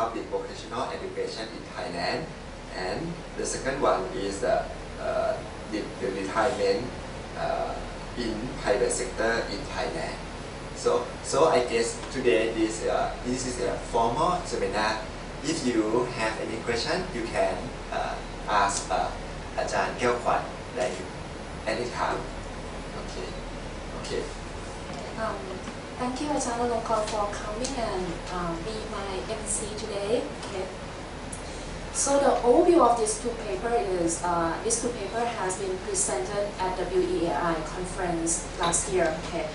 public vocational education in Thailand, and the second one is the retirement in private sector in Thailand. So I guess today this is a formal seminar. If you have any question, you can ask อาจารย์แก้วขวัญได้ anytime. Okay. Thank you, Ajahn Loka, for coming and be my MC today. Okay. So the overview of these two papers is this two paper has been presented at the WEAI conference last year. Okay.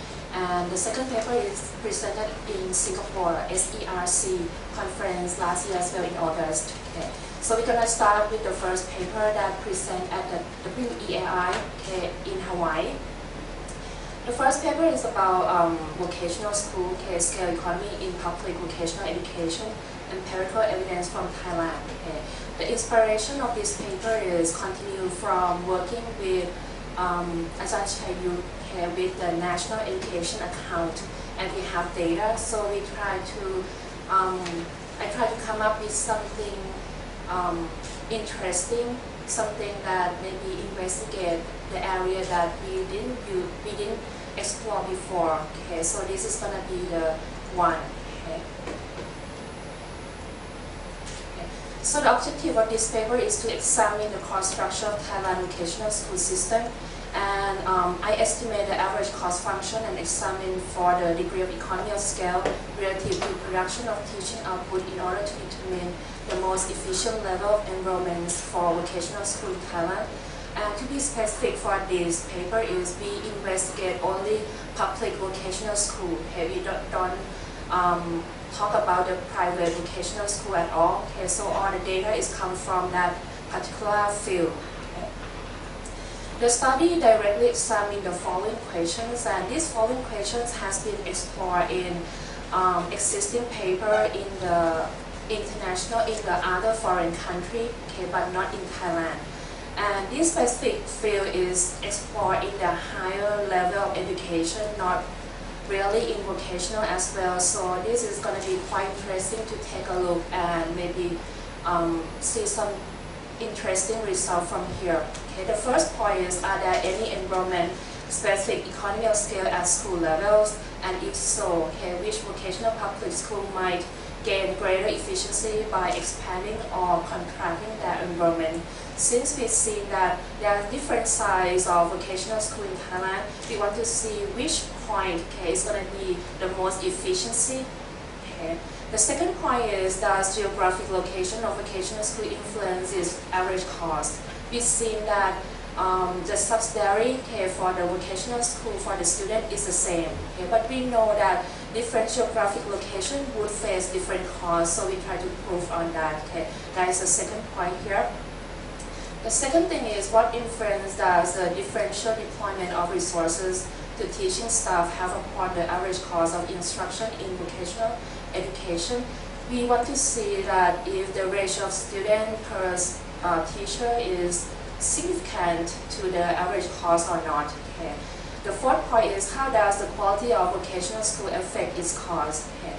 And the second paper is presented in Singapore SERC conference last year as well in August. Okay. So we're gonna start with the first paper that presented at the WEAI in Hawaii. The first paper is about vocational school scale economy in public vocational education, empirical evidence from Thailand. Okay. The inspiration of this paper is continued from working with Ajahn Chayut with the national education account, and we have data. So we try to I try to come up with something interesting, something that maybe investigate the area that we didn't explore before. Okay, so this is gonna be the one. Okay. So the objective of this paper is to examine the cost structure of Thailand vocational school system, and I estimate the average cost function and examine for the degree of economy of scale relative to production of teaching output in order to determine the most efficient level of enrollments for vocational school in Thailand. And to be specific for this paper is we investigate only public vocational school. Okay, we don't talk about the private vocational school at all. Okay, so all the data is come from that particular field. Okay. The study directly examined the following questions, and these following questions has been explored in existing paper in the international, in the other foreign country, okay, but not in Thailand. And this specific field is explored in the higher level of education, not really in vocational as well. So this is going to be quite interesting to take a look and maybe see some interesting results from here. Okay, the first point is, are there any enrollment specific economy of scale at school levels? And if so, okay, which vocational public school might gain greater efficiency by expanding or contracting their enrollment? Since we've seen that there are different sizes of vocational school in Thailand, we want to see which point is going to be the most efficiency. Okay. The second point is, does geographic location of vocational school influence its average cost? We've seen that the subsidiary for the vocational school for the student is the same, but we know that different geographic location would face different costs, so we try to prove on that. That is the second point here. The second thing is, what influence does the differential deployment of resources to teaching staff have upon the average cost of instruction in vocational education? We want to see that if the ratio of student per teacher is significant to the average cost or not. Okay. The fourth point is, how does the quality of vocational school affect its cost? Okay.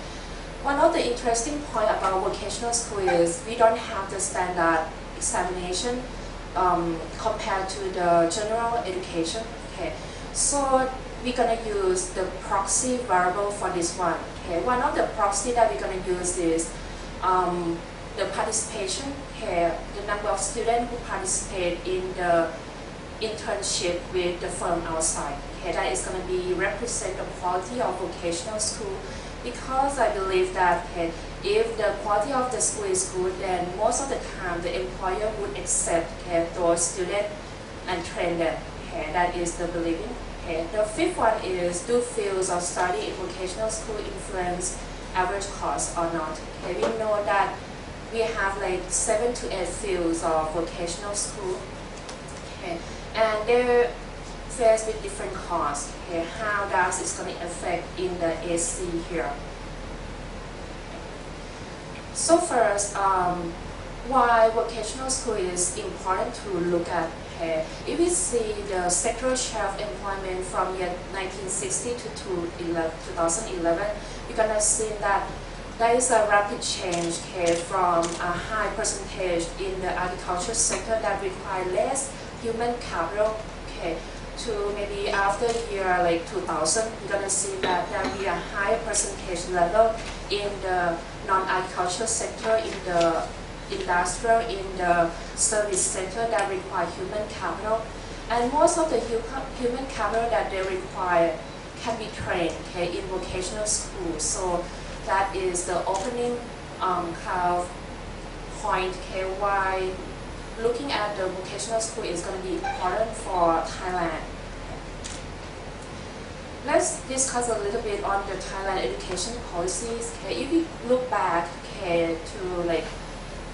One of the interesting points about vocational school is we don't have the standard examination compared to the general education. Okay. So we're going to use the proxy variable for this one. Okay. One of the proxy that we're going to use is the participation, the number of students who participate in the internship with the firm outside. Okay, that is going to be represent the quality of vocational school, because I believe that if the quality of the school is good, then most of the time the employer would accept those students and train them. Okay, that is the believing. Okay, the fifth one is, do fields of study in vocational school influence average cost or not? Okay, we know that we have like 7 to 8 fields of vocational school, okay, and they're faced with different costs. Okay, how does it going to affect in the AC here? So first, why vocational school is important to look at. Okay, if we see the sectoral share of employment from year 1960 to 2011, we're gonna see that there is a rapid change from a high percentage in the agriculture sector that require less human capital to maybe after year like 2000, you're gonna see that there will be a higher percentage level in the non-agricultural sector, in the industrial, in the service sector that require human capital. And most of the human capital that they require can be trained in vocational schools. So that is the opening kind of point why looking at the vocational school is going to be important for Thailand. Let's discuss a little bit on the Thailand education policies. If we look back to like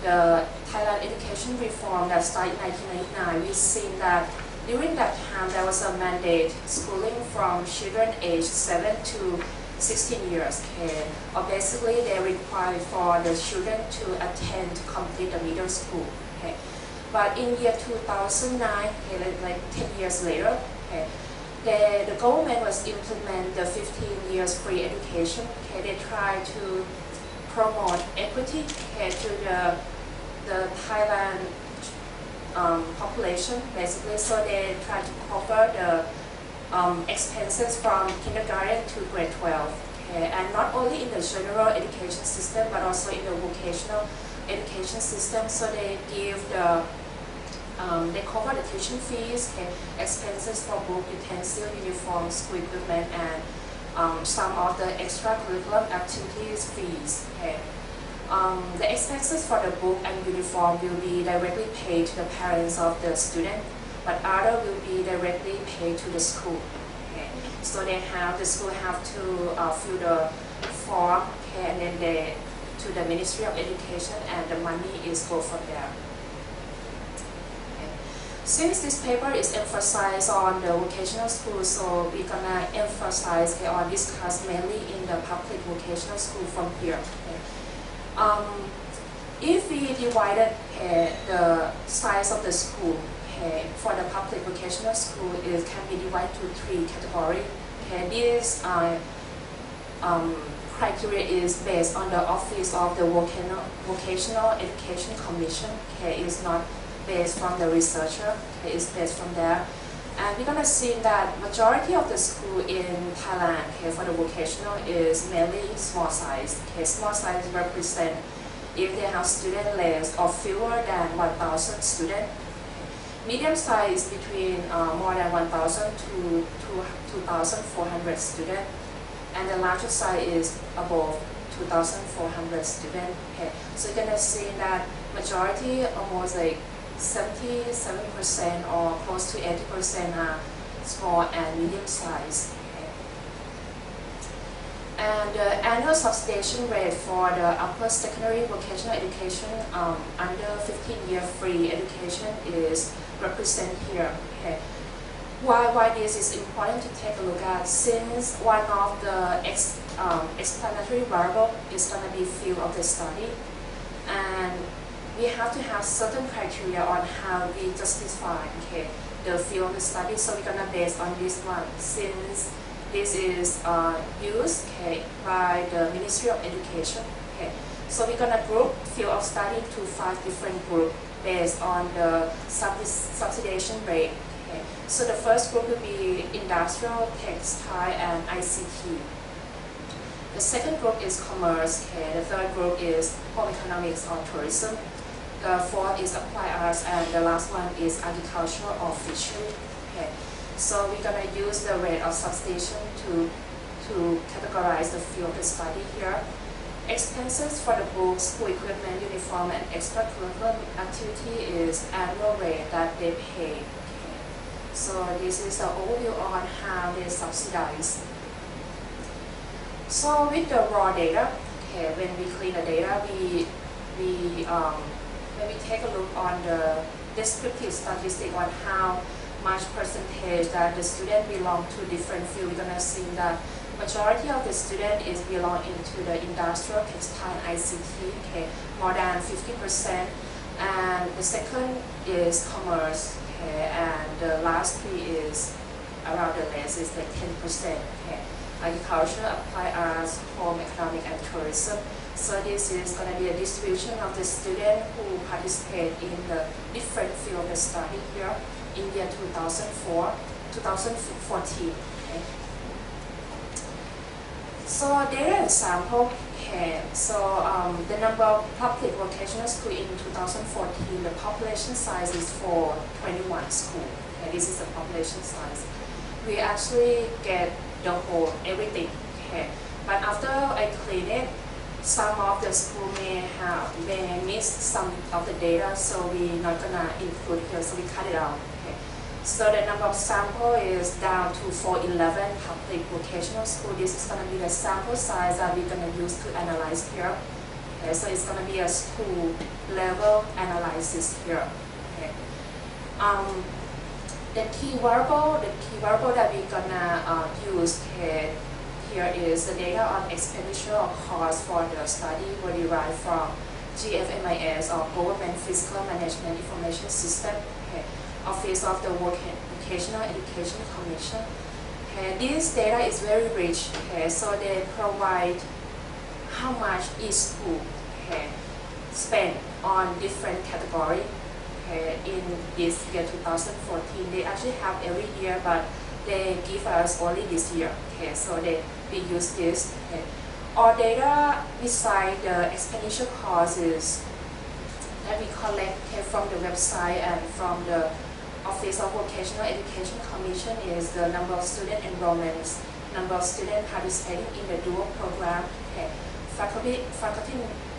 the Thailand education reform that started in 1999, we've seen that during that time there was a mandate schooling from children aged 7 to 16 years. Or basically they require for the children to attend to complete the middle school. But in year 2009, like 10 years later, the government was implement the 15 years free education. They try to promote equity to the Thailand population, basically. So they try to cover the expenses from kindergarten to grade 12. And not only in the general education system, but also in the vocational education system. So they give they cover the tuition fees, expenses for book, utensil, uniform, school equipment, and some of the extracurricular activities fees. The expenses for the book and uniform will be directly paid to the parents of the student, but other will be directly paid to the school. So the school have to fill the form, and then they to the Ministry of Education, and the money is go from there. Since this paper is emphasized on the vocational school, so we're gonna emphasize or discuss mainly in the public vocational school from here. If we divided the size of the school for the public vocational school, it can be divided to 3 categories. This criteria is based on the office of the Vocational Education Commission. It's not based from the researcher, it's based from there. And we're gonna see that majority of the school in Thailand for the vocational is mainly small size. Small size represent if they have student less or fewer than 1,000 students. Medium size between more than 1,000 to 2,400 students. And the larger size is above 2,400 students. So you're gonna see that majority, almost like 77% or close to 80% are small and medium size. And the annual subsidization rate for the upper secondary vocational education under 15-year free education is represented here. Why this is important to take a look at, since one of the explanatory variable is going to be field of the study, and we have to have certain criteria on how we justify the field of the study. So we're gonna base on this one, since this is used by the Ministry of Education. So we're gonna group field of study to 5 different groups based on the subsidization rate. So the first group will be industrial, textile, and ICT. The second group is commerce. The third group is home economics or tourism. The fourth is applied arts, and the last one is agriculture or fishery. So we're gonna use the rate of subsidization to categorize the field of the study here. Expenses for the books, school equipment, uniform, and extracurricular activity is annual rate that they pay. So this is the overview on how they subsidize. So with the raw data, when we clean the data, when we take a look on the descriptive statistic on how much percentage that the student belong to different fields, we're gonna see that majority of the student is belong into the industrial, textile, ICT, more than 50%, and the second is commerce, and the last three is around the less is like 10%. agriculture, applied arts, home economic and tourism. So this is going to be a distribution of the students who participate in the different field of study here in year 2014. Okay. So data example. Okay. So the number of public vocational school in 2014, the population size is for 21 schools. Okay. This is the population size. We actually get the whole everything. Okay. But after I clean it, some of the school may miss some of the data, so we're not gonna include here, so we cut it out. Okay. So the number of sample is down to 411 public vocational school. This is gonna be the sample size that we're gonna use to analyze here. Okay. So it's gonna be a school level analysis here. Okay. The key variable that we're gonna use here is the data on expenditure or cost for the study were derived from GFMIS or Government Fiscal Management Information System, okay, Office of the Vocational Education Commission. Okay, this data is very rich, okay, so they provide how much each school spend on different category. In this year 2014, they actually have every year, but they give us only this year. Okay, so we use this. Okay. Our data beside the expenditure costs that we collect from the website and from the Office of Vocational Education Commission is the number of student enrollments, number of students participating in the dual program, okay. faculty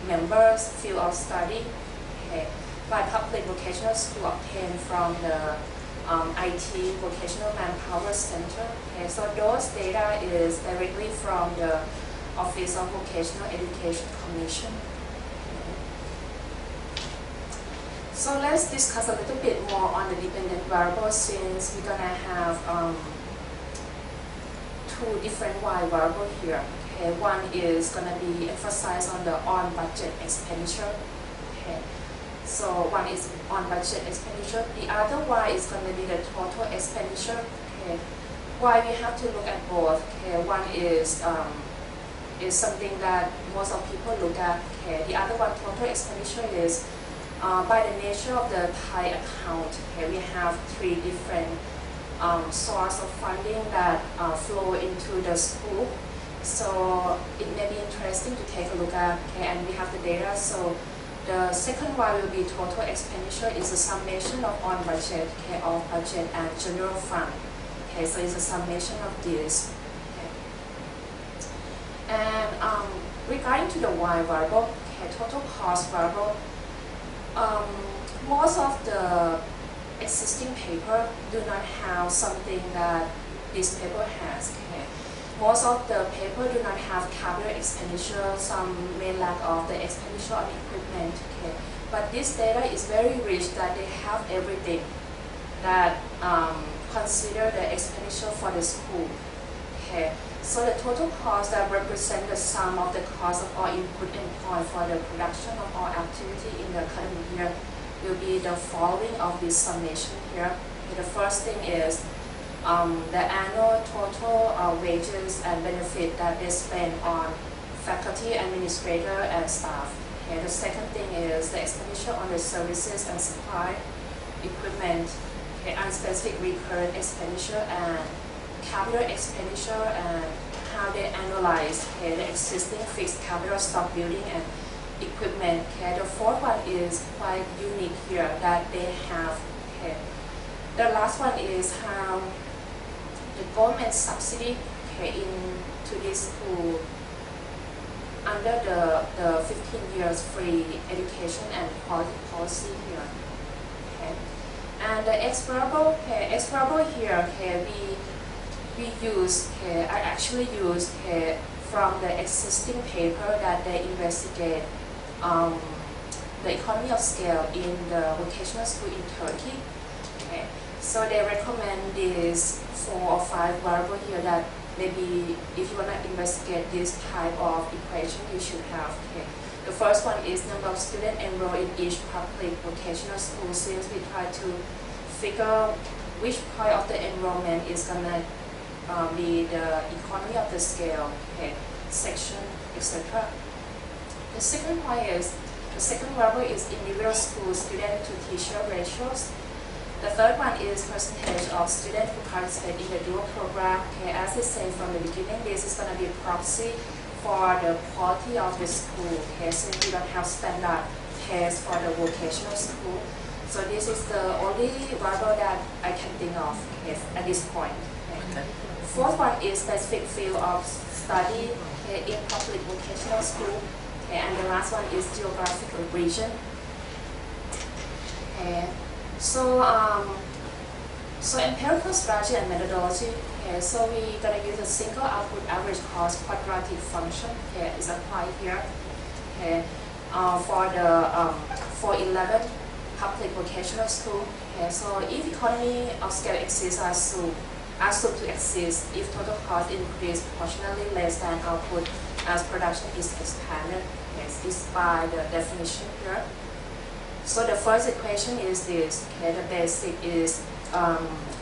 members, field of study. Okay. By public vocational school obtained from the IT Vocational Manpower Center. Okay, so those data is directly from the Office of Vocational Education Commission. Okay. So let's discuss a little bit more on the dependent variables since we're gonna have two different Y variables here. Okay, one is gonna be emphasized on the on-budget expenditure. Okay. So one is on budget expenditure. The other Y is going to be the total expenditure. Okay. Why we have to look at both? Okay. One is something that most of people look at. Okay. The other one, total expenditure, is by the nature of the Thai account. Okay. We have three different sources of funding that flow into the school. So it may be interesting to take a look at. Okay. And we have the data. So the second one will be total expenditure is a summation of on budget, okay, off budget, and general fund. Okay, so it's a summation of this. Okay. And regarding to the Y variable, okay, total cost variable, most of the existing paper do not have something that this paper has. Okay. Most of the paper do not have capital expenditure, some may lack of the expenditure on equipment. Okay. But this data is very rich that they have everything that consider the expenditure for the school. Okay. So the total cost that represent the sum of the cost of all input and point for the production of all activity in the academic year will be the following of this summation here. Okay. The first thing is the annual total wages and benefit that they spend on faculty, administrator, and staff. Okay, the second thing is the expenditure on the services and supply, equipment, okay, unspecific recurrent expenditure, and capital expenditure, and how they analyze okay, the existing fixed capital stock building and equipment. Okay, the fourth one is quite unique here that they have. Okay. The last one is how the government subsidy okay, into this school under the 15 years free education and quality policy here. Okay. And the X variable, okay, X variable here, okay, we use, okay, I actually use okay, from the existing paper that they investigate the economy of scale in the vocational school in Turkey. Okay. So they recommend these 4 or 5 variables here that maybe if you want to investigate this type of equation, you should have. Okay. The first one is number of students enrolled in each public vocational school, since we try to figure which part of the enrollment is going to be the economy of the scale, okay, section, etc. The second point is, the second variable is individual school student to teacher ratios. The third one is percentage of students who participate in the dual program. Okay, as I said from the beginning, this is going to be a proxy for the quality of the school. Okay, so we don't have standard test for the vocational school. So this is the only variable that I can think of, okay, at this point. Okay. Fourth one is specific field of study, okay, in public vocational school. Okay, and the last one is geographical region. Okay. So empirical strategy and methodology. Okay, so we're gonna use a single output average cost quadratic function. Okay, is applied here. Okay, for 11 public vocational school. Okay, so if economy of scale exists assumed to exist if total cost increase proportionally less than output as production is expanded. Yes, is by the definition here. So the first equation is this. Okay, the basic is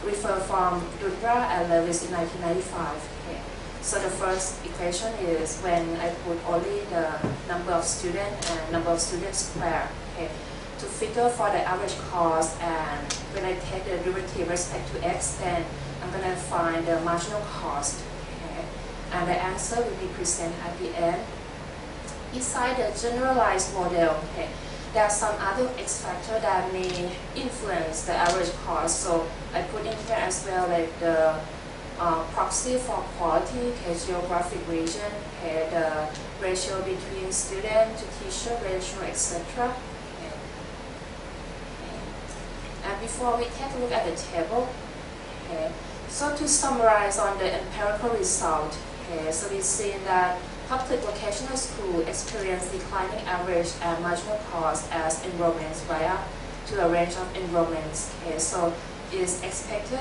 referred from Dundra and Lewis in 1995. Okay. So the first equation is when I put only the number of students and number of students square. Okay. To figure for the average cost, and when I take the derivative respect to x, then I'm gonna find the marginal cost. Okay. And the answer will be presented at the end. Beside the generalized model, okay, there are some other X factors that may influence the average cost. So I put in here as well, like the proxy for quality, okay, geographic region, okay, the ratio between student to teacher ratio, etc. Okay. And before we take a look at the table, okay, so to summarize on the empirical result, okay, so we've seen that public vocational school experience declining average and marginal cost as enrollments vary to a range of enrollments. Okay, so it is expected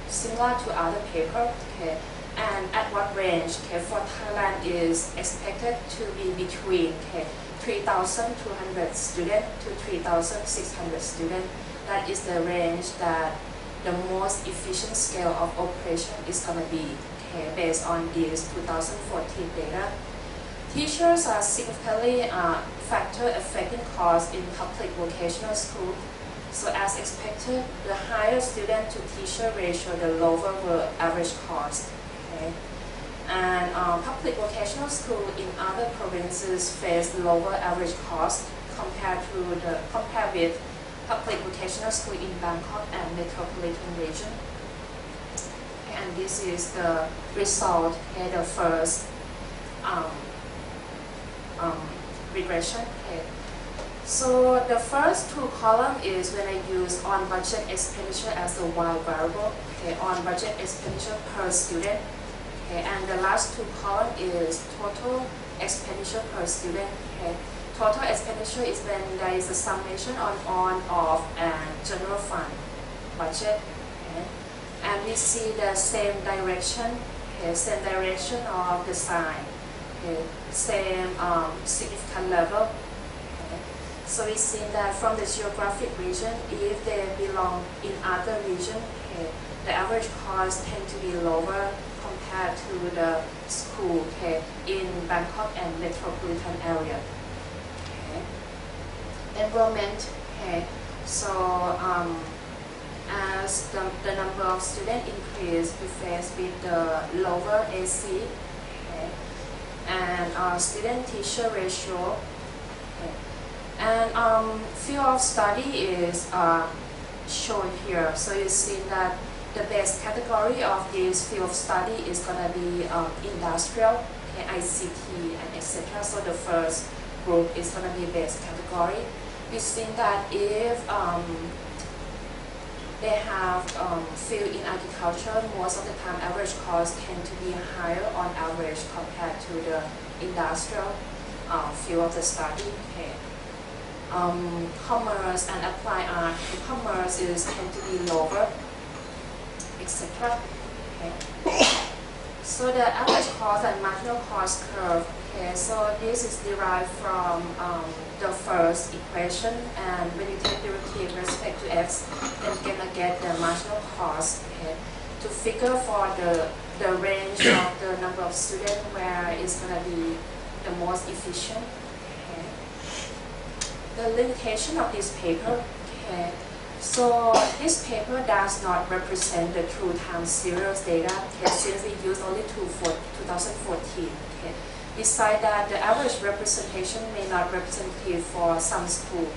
similar to other paper. Okay, and at what range? Okay, for Thailand is expected to be between 3,200 students to 3,600 students. That is the range that the most efficient scale of operation is going to be. Okay, based on this 2014 data. Teachers are significantly factor affecting cost in public vocational school. So as expected, the higher student to teacher ratio, the lower the average cost. Okay? And public vocational school in other provinces face lower average cost compared with public vocational school in Bangkok and metropolitan region. And this is the result, okay, the first regression. Okay. So the first two columns is when I use on budget expenditure as the Y variable, okay, on budget expenditure per student. Okay, and the last two columns is total expenditure per student. Okay. Total expenditure is when there is a summation on, off, and general fund budget. Okay. And we see the same direction, okay, same direction of the sign, okay, same significant level. Okay. So we see that from the geographic region, if they belong in other region, okay, the average cost tend to be lower compared to the school, okay, in Bangkok and metropolitan area. Okay. Enrollment, okay, so as the number of students increase, we face with the lower AC, okay, and student-teacher ratio. Okay. And field of study is shown here. So you see that the best category of this field of study is going to be industrial, okay, ICT, and etc. So the first group is going to be best category. We've seen that if they have field in agriculture, most of the time average cost tend to be higher on average compared to the industrial field of the study. Okay. Commerce and applied art, commerce is tend to be lower, etc. Okay. So the average cost and marginal cost curve. Okay, so this is derived from the first equation, and when you take derivative with respect to x, then you're gonna get the marginal cost. Okay. To to figure for the range of the number of students where it's going to be the most efficient. Okay. The limitation of this paper. Okay. So this paper does not represent the true time series data, okay, since it used only for 2014. Okay. Besides that, the average representation may not representative for some schools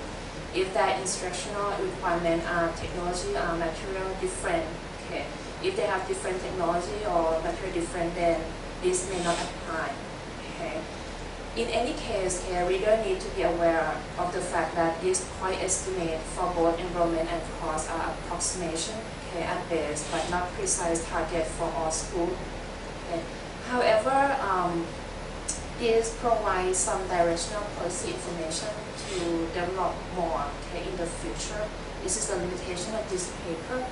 if their instructional requirements are technology or material different. Okay. If they have different technology or material different, then this may not apply. Okay. In any case, reader need to be aware of the fact that this point estimate for both enrollment and cost are approximation, okay, at best, but not precise target for all schools. Okay. However, this provides some directional policy information to develop more, okay, in the future. This is the limitation of this paper.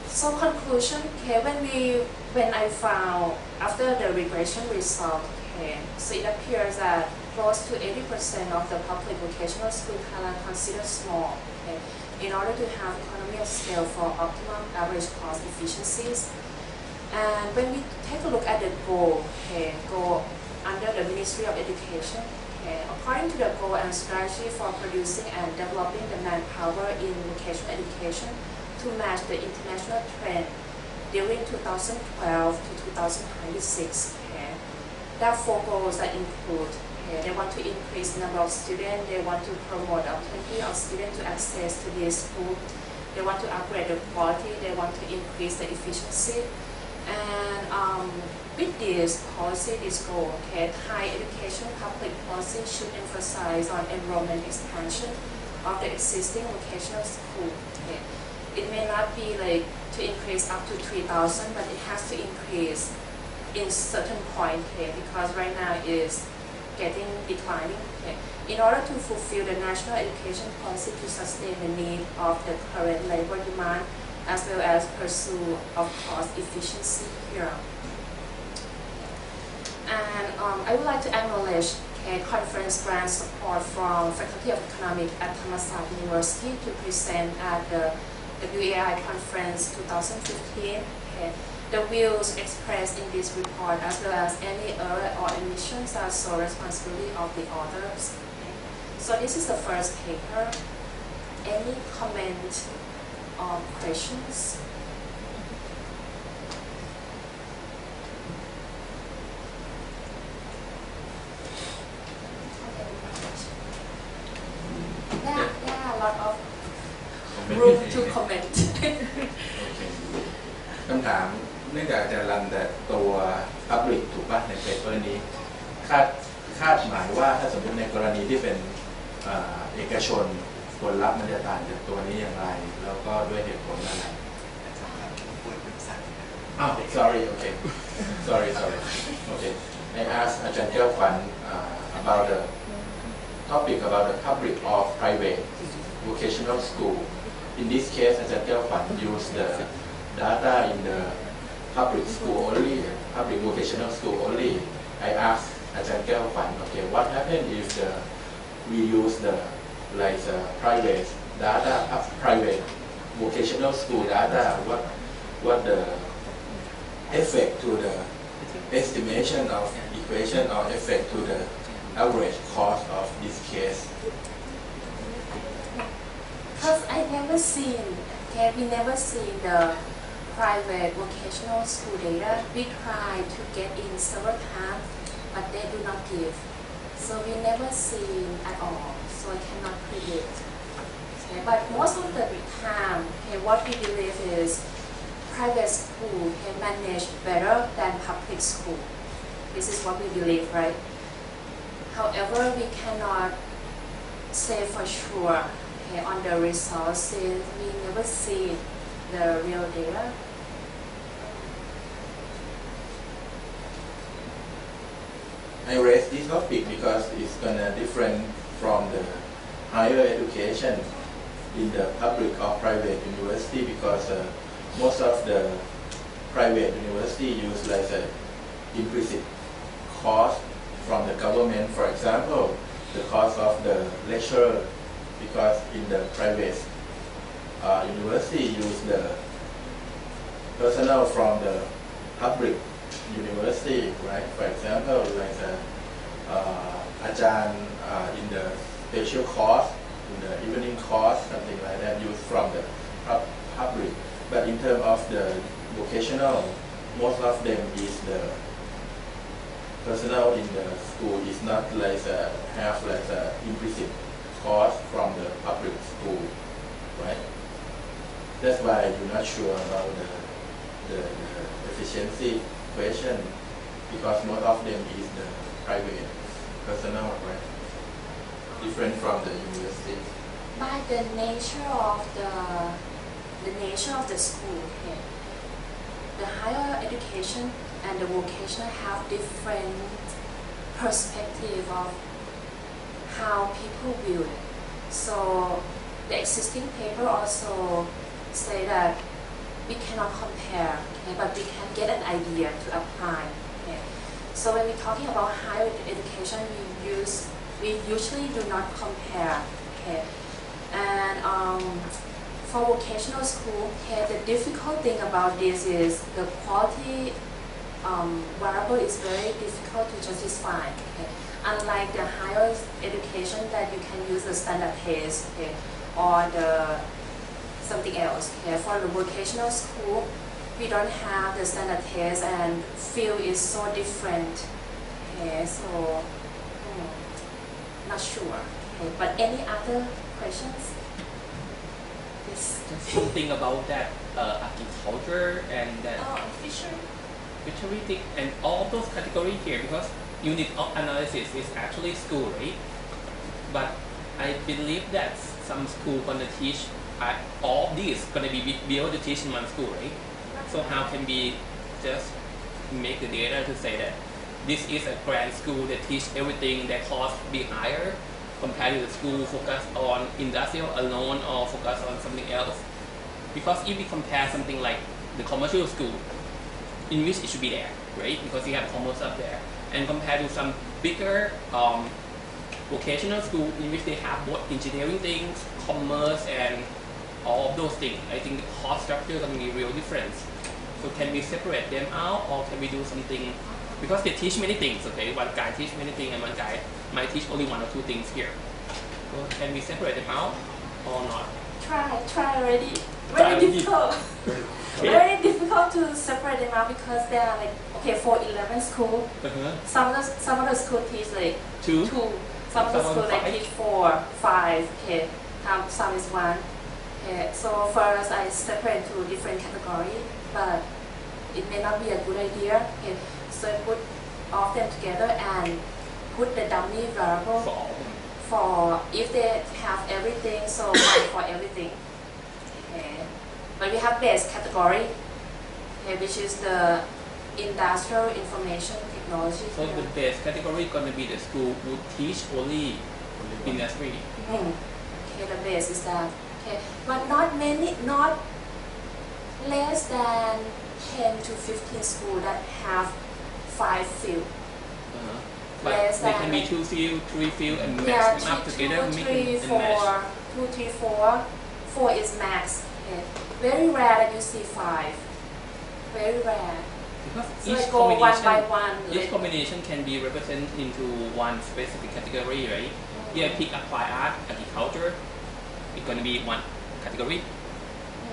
So conclusion, okay, when I found after the regression result, okay, so it appears that close to 80% of the public vocational school in Thailand considered small, okay, in order to have economy of scale for optimum average cost efficiencies. And when we take a look at the goal, okay, goal under the Ministry of Education, okay, according to the goal and strategy for producing and developing the manpower in vocational education to match the international trend during 2012 to 2026. Okay. There are 4 goals that include, okay, they want to increase the number of students, they want to promote opportunity of students to access to this school, they want to upgrade the quality, they want to increase the efficiency. And with this policy, this goal, okay, Thai education public policy should emphasize on enrollment expansion of the existing vocational school. Okay. It may not be like to increase up to 3,000, but it has to increase in certain point, okay, because right now it is getting declining. Okay. In order to fulfill the national education policy to sustain the need of the current labor demand, as well as pursue of cost efficiency here. And I would like to acknowledge conference grant support from Faculty of Economics at Thammasat University to present at the WAI Conference 2015. Okay. The views expressed in this report, as well as any error or omissions, are sole responsibility of the authors. Okay. So this is the first paper. Any comment or questions? There are a lot of room to comment. คำถามเนื่องจากอาจารย์รันแต่ตัว Public ถูกป่ะในเปเปอร์นี้คาดหมายว่าถ้าสมมติในกรณีที่เป็นเอกชนผลลัพธ์มันจะต่างจากตัวนี้อย่างไรแล้วก็ด้วยเหตุผลอะไรsorry okay sorry okay I asked อาจารย์เจ้าขวัญ about the topic about the public or private vocational school. In this case, as a use the data in the public school only, public vocational school only. I asked Ajahn Kwan, okay, what happens if we use the private data, private vocational school data? What the effect to the estimation of equation or effect to the average cost of this case? Because we never seen the private vocational school data. We try to get in several times, but they do not give. So we never seen at all. So I cannot predict. Okay, but most of the time, what we believe is private school can manage better than public school. This is what we believe, right? However, we cannot say for sure on the results since we never see the real data. I raise this topic because it's gonna different from the higher education in the public or private university because most of the private university use like a implicit cost from the government. For example, the cost of the lecturer, because in the private university use the personnel from the public university, right? For example, like Ajahn in the special course, in the evening course, something like that, used from the public. But in terms of the vocational, most of them is the personnel in the school is not like have like implicit cost from the public school, right? That's why you're not sure about the efficiency question, because most of them is the private personnel, right? Different from the university. By the nature of the school, okay, the higher education and the vocational have different perspective of how people view it. So the existing paper also say that we cannot compare, okay, but we can get an idea to apply. Okay. So when we're talking about higher education, we usually do not compare. Okay. And for vocational school, okay, the difficult thing about this is the quality variable is very difficult to justify. Okay. Unlike the higher education that you can use the standard test, okay, or the something else. Okay. For the vocational school, we don't have the standard test and field is so different. Okay. So not sure. Okay. But any other questions? Yes. Just something about that agriculture and that fishery thing and all those categories here, because unit of analysis is actually school, right? But I believe that some school gonna teach all these gonna be able to teach in one school, right? So how can we just make the data to say that this is a grand school that teach everything that cost be higher compared to the school focus on industrial alone or focus on something else? Because if we compare something like the commercial school, in which it should be there, right? Because you have commerce up there, and compared to some bigger vocational school in which they have both engineering things, commerce, and all of those things, I think the cost structure is going to be real difference. So can we separate them out, or can we do something? Because they teach many things, okay? One guy teach many things, and one guy might teach only one or two things here. So can we separate them out or not? Try already. Very difficult. Very difficult to separate them out because they are like, okay, for 11 school, some of the school teach like two. Some of the school like teach 4, 5. Okay, some is 1. Okay, so first I separate to different category, but it may not be a good idea. Okay, so I put all of them together and put the dummy variable for if they have everything, so one for everything. Okay. But we have base category, okay, which is the industrial information technology. So the base category gonna be the school would teach only industry. Okay, the base is that. Okay, but not less than 10 to 15 schools that have 5 fields. But they can be 2 field, 3 field, and max them up together, make it and match. 2, 3, 4. 4 is max. Okay. Very rare that you see 5. Very rare. Because so I go one by one. Each combination can be represented into one specific category, right? Here I pick applied art, agriculture. It's going to be one category.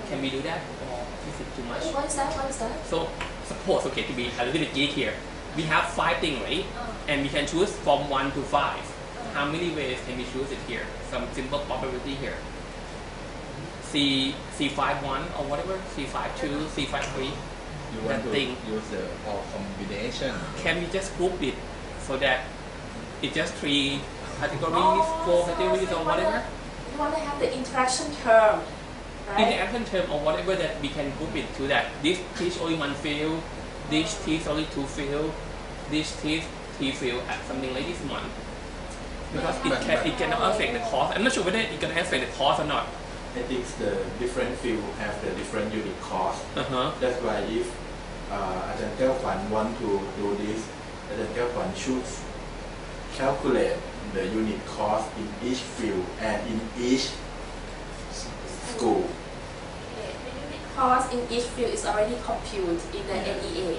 Can we do that, or is it too much? What is that? So suppose, okay, to be a little bit geek here, we have 5 things, right? And we can choose from 1 to 5. How many ways can we choose it here? Some simple probability here. C51 or whatever, C52, C53. You want to use the or combination. Can we just group it so that it's just 3 categories, 4 categories, or whatever? You want to have the interaction term, right? In the interaction term or whatever, that we can group it to that. This teach only 1 field, this teach only 2 field, this teach 3 field, something like this one. Because it cannot affect the cost. I'm not sure whether it can affect the cost or not. I think the different field have the different unit cost. That's why if Ajahn Kelkwan want to do this, Ajahn Kelkwan should calculate the unit cost in each field and in each school. Okay, the unit cost in each field is already computed in the NEA.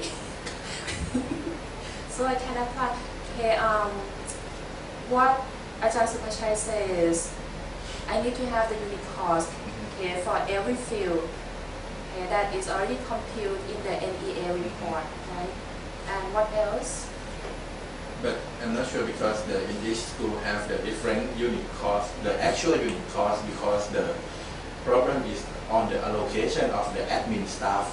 So I can apply. Okay, what Ajahn Supachai says, I need to have the unit cost for every field that is already computed in the NEA report, right? And what else? But I'm not sure because in each school have the different unit cost, the actual unit cost, because the problem is on the allocation of the admin staff.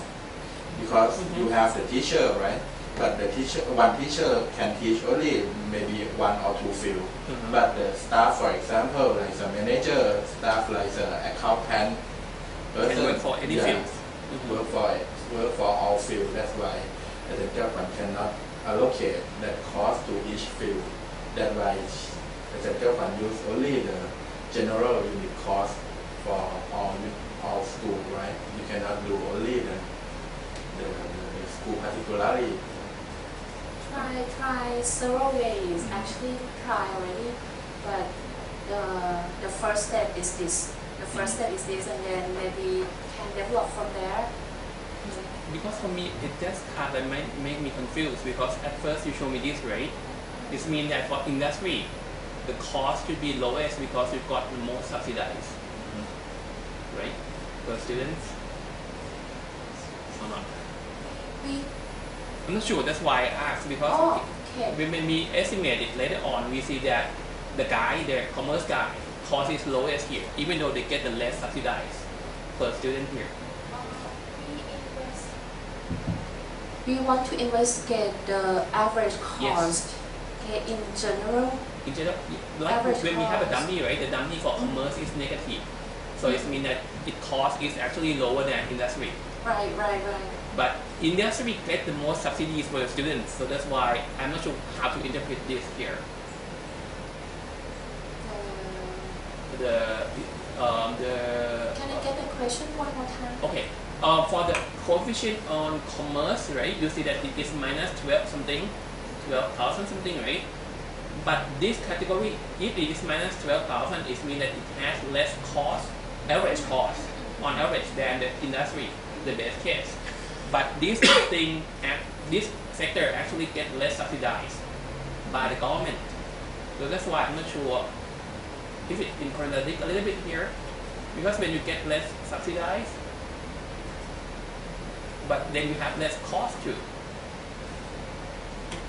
Because you have the teacher, right? But one teacher can teach only maybe 1 or 2 field. But the staff, for example, like a manager, staff like an accountant, person, can work for any field. Work for all field. That's why the government cannot allocate that cost to each field. That's why the government use only the general unit cost for all school, right? You cannot do only the school particularly. Try several ways. Actually, try already, but the first step is this. The first step is this, and then maybe can develop from there. Because for me, it just kind of make me confused because at first you show me this rate. This means that for industry, the cost should be lowest because you've got the most subsidized, right? For students, or not? I'm not sure. That's why I asked because when we estimate it later on, we see that the commerce guy, cost is lowest here, even though they get the less subsidized per student here. We want to investigate the average cost. In general, like when we have a dummy, right? The dummy for commerce is negative, so it means that it cost is actually lower than industry. Right. But industry get the most subsidies for the students, so that's why I'm not sure how to interpret this here. Can I get the question one more time? Okay. For the coefficient on commerce, right? You see that it is minus 12,000 something, right? But this category, if it is minus 12,000, it means that it has less cost, average cost, on average than the industry, the best case. But this this sector actually get less subsidized by the government. So that's why I'm not sure if it in contradict a little bit here, because when you get less subsidized, but then you have less cost too.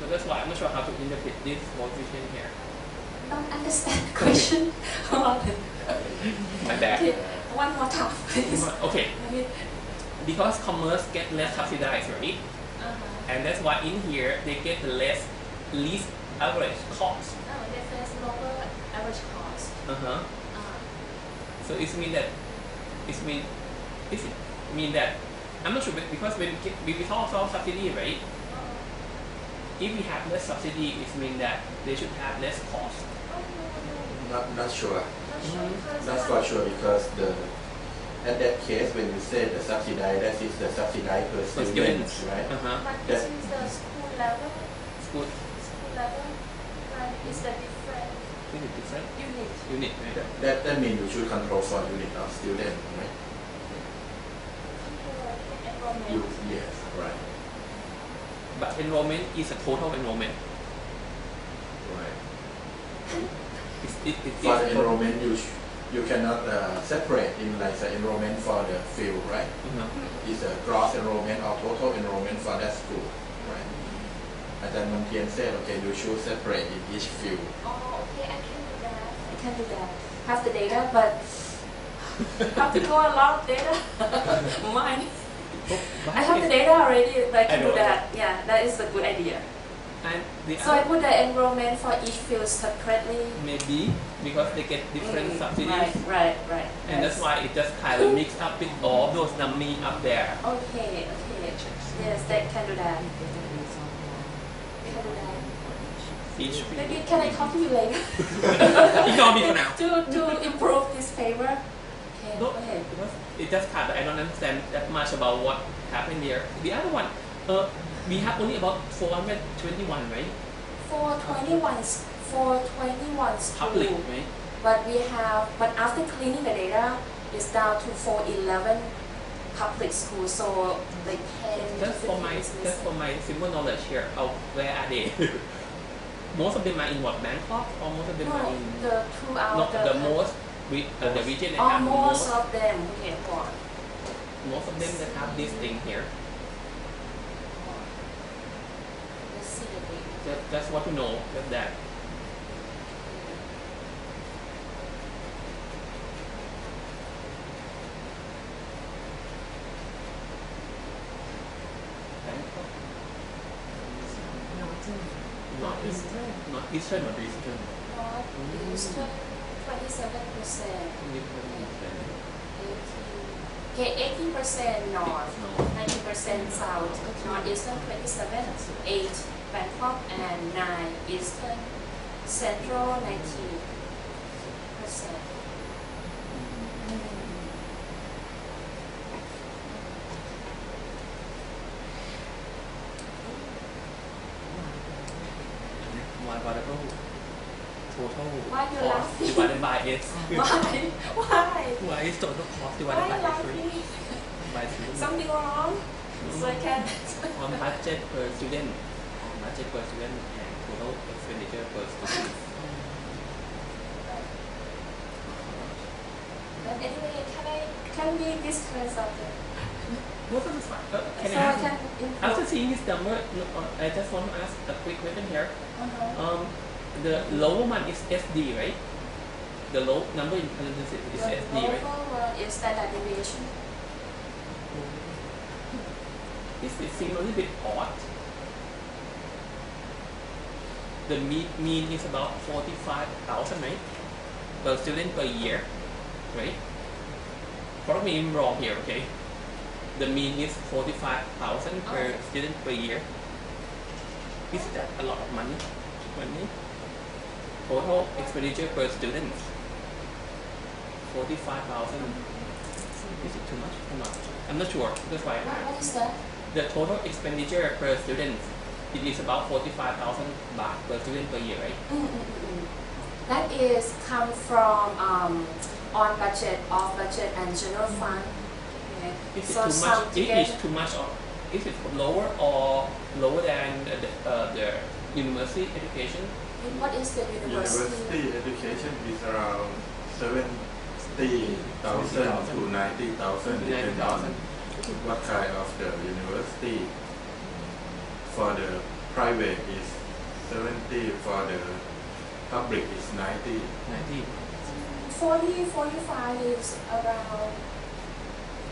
So that's why I'm not sure how to interpret this coefficient here. Don't understand the question. My bad. Okay, one more time, please. Okay. Because commerce get less subsidized, right? And that's why in here they get the least average cost. There's lower average cost. So it mean that I'm not sure because when we talk about subsidy, right? If we have less subsidy, it means that they should have less cost. Not sure. Not for sure because at that case when you say the subsidized, that is the subsidized per student, right? But this is the school level. School level. Is the different unit. Right? That means you should control for unit of student, right? Yes, right. But enrollment is a total enrollment. Right. It for the enrollment, you cannot separate in like the enrollment for the field, right? It's a gross enrollment or total enrollment for that school, right? And then Mantian said, okay, you should separate in each field. Okay, I can do that. Have the data, but have to go a lot of data. Mine. I have the data already, but I can do that. Yeah, that is a good idea. So I put the enrollment for each field separately. Maybe because they get different subsidies. Right. And that's why it just kind of mixed up with all those dummy up there. Okay. Yes, they can do that. Maybe can I talk to you later? Ignore me for now. To improve this paper. Okay, No, go ahead. because it just kind of I don't understand that much about what happened here. The other one, we have only about 421, right? 421 Public, school. right? But after cleaning the data, it's down to 411 public school, so they pay. Just for my simple knowledge here, where are they? Most of them are in what, Bangkok, or most of them are in throughout the most the region that have most of them. Okay, what? Most of them that have this thing here. Let's see the date. Just want to know that. Northeastern. Northeastern, 27%. Okay, 18% north, 19% south. Northeastern 27, 8 Bangkok, and 9 Eastern. Central 19%. Variable total Why you cost laughing? divided by S. Why? Why is total cost Why divided you by S? laughing? By student. Something wrong? So I can. On budget per student, and total expenditure per student. But anyway, can we discuss something? Most of the time, can So I I ask? can After improve. seeing this number, I just want to ask a quick question here. Uh-huh. The lower one is SD, right? The low number in parentheses is The SD, right? lower one is standard deviation. This seems a little bit odd. The mean is about 45,000, right? Per student per year, right? Correct me if I'm wrong here, okay? The mean is 45,000 per student per year. Is that a lot of money? Total expenditure per student 45,000. Is it too much or not? I'm not sure. That's why I asked. What is that? The total expenditure per student, it is about 45,000 baht per student per year, right? That is come from on budget, off budget, and general fund. Okay. Is it So too some much? It together- is too much, or is it lower than the university education? What is the university? University education is around 70,000 to 90,000 depending on what kind of the university. For the private is 70, for the public is 90. 90. 40, 45 is around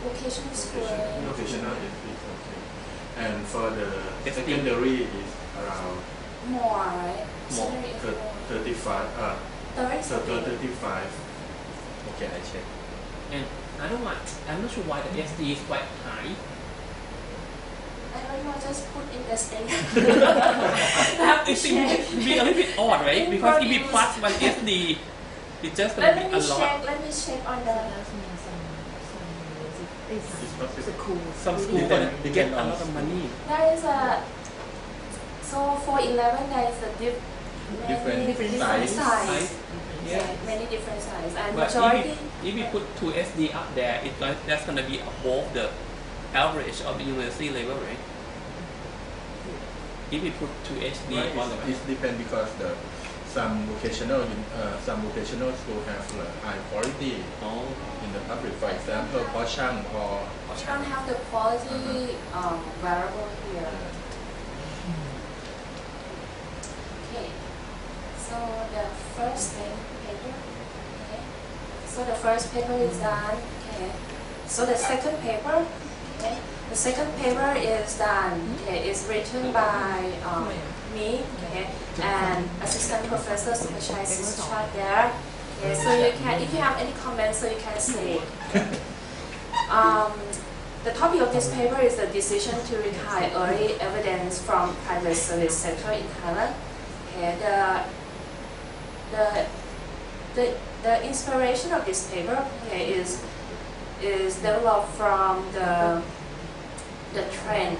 vocational school. Vocational is okay. And for the It's secondary is around More, right? More. Secondary is more. 35. 30 So something. 35. Okay, I check. And another one, I'm not sure why the SD is quite high. I don't know, just put in the state. It seems to be a little bit odd, right? Because if we plus one SD, it's just going to be a lot. Let me check on the. Some school they get a lot of money. There is a. So for 11, there is a Different size. Size. Yeah. Many different sizes. And But majority. if we put 2 SD up there, that's going to be above the average of the university level, right? If we put 2 SD on the It depends because some vocational school have high quality in the public. For example, Vocational or We don't have the quality variable here. Okay. So the first paper. Okay. So the first paper is done. Okay. So the second paper. Okay. The second paper is done. Okay. It's written by me. Okay. And assistant professor Superchai Sischat there. Okay. So you can, if you have any comments, so you can say. The topic of this paper is the decision to retire early evidence from private service sector in Thailand. Okay, the inspiration of this paper is developed from the trend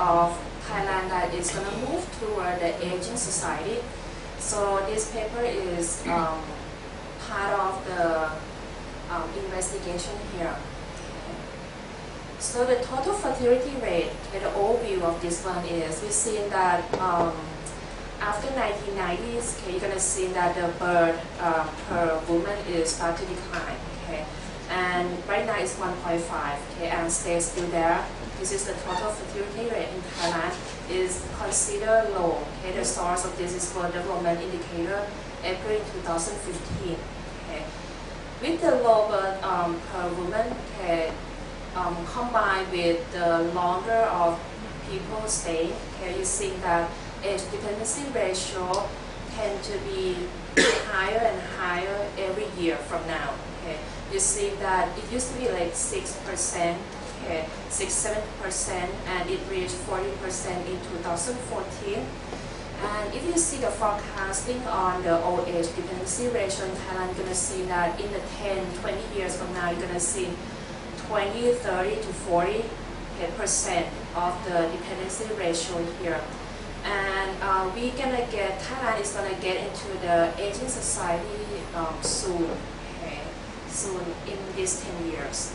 of Thailand that is going to move toward the aging society. So this paper is part of the investigation here. So the total fertility rate, the overview of this one is we've seen that after 1990s, okay, you're gonna see that the birth per woman is start to decline, okay, and right now it's 1.5, okay, and stays still there. This is the total fertility rate in Thailand is considered low. Okay, the source of this is World Development Indicator, April 2015. Okay, with the low birth per woman, okay, combined with the longer of people staying, okay, you see that age dependency ratio tend to be higher and higher every year from now. Okay, you see that it used to be like 6%, okay, 6-7%, and it reached 40% in 2014. And if you see the forecasting on the old age dependency ratio in Thailand, you're gonna see that in the 10-20 years from now, you're gonna see 20, 30 to 40% of the dependency ratio here. And Thailand is gonna get into the aging society soon, okay, soon in these 10 years.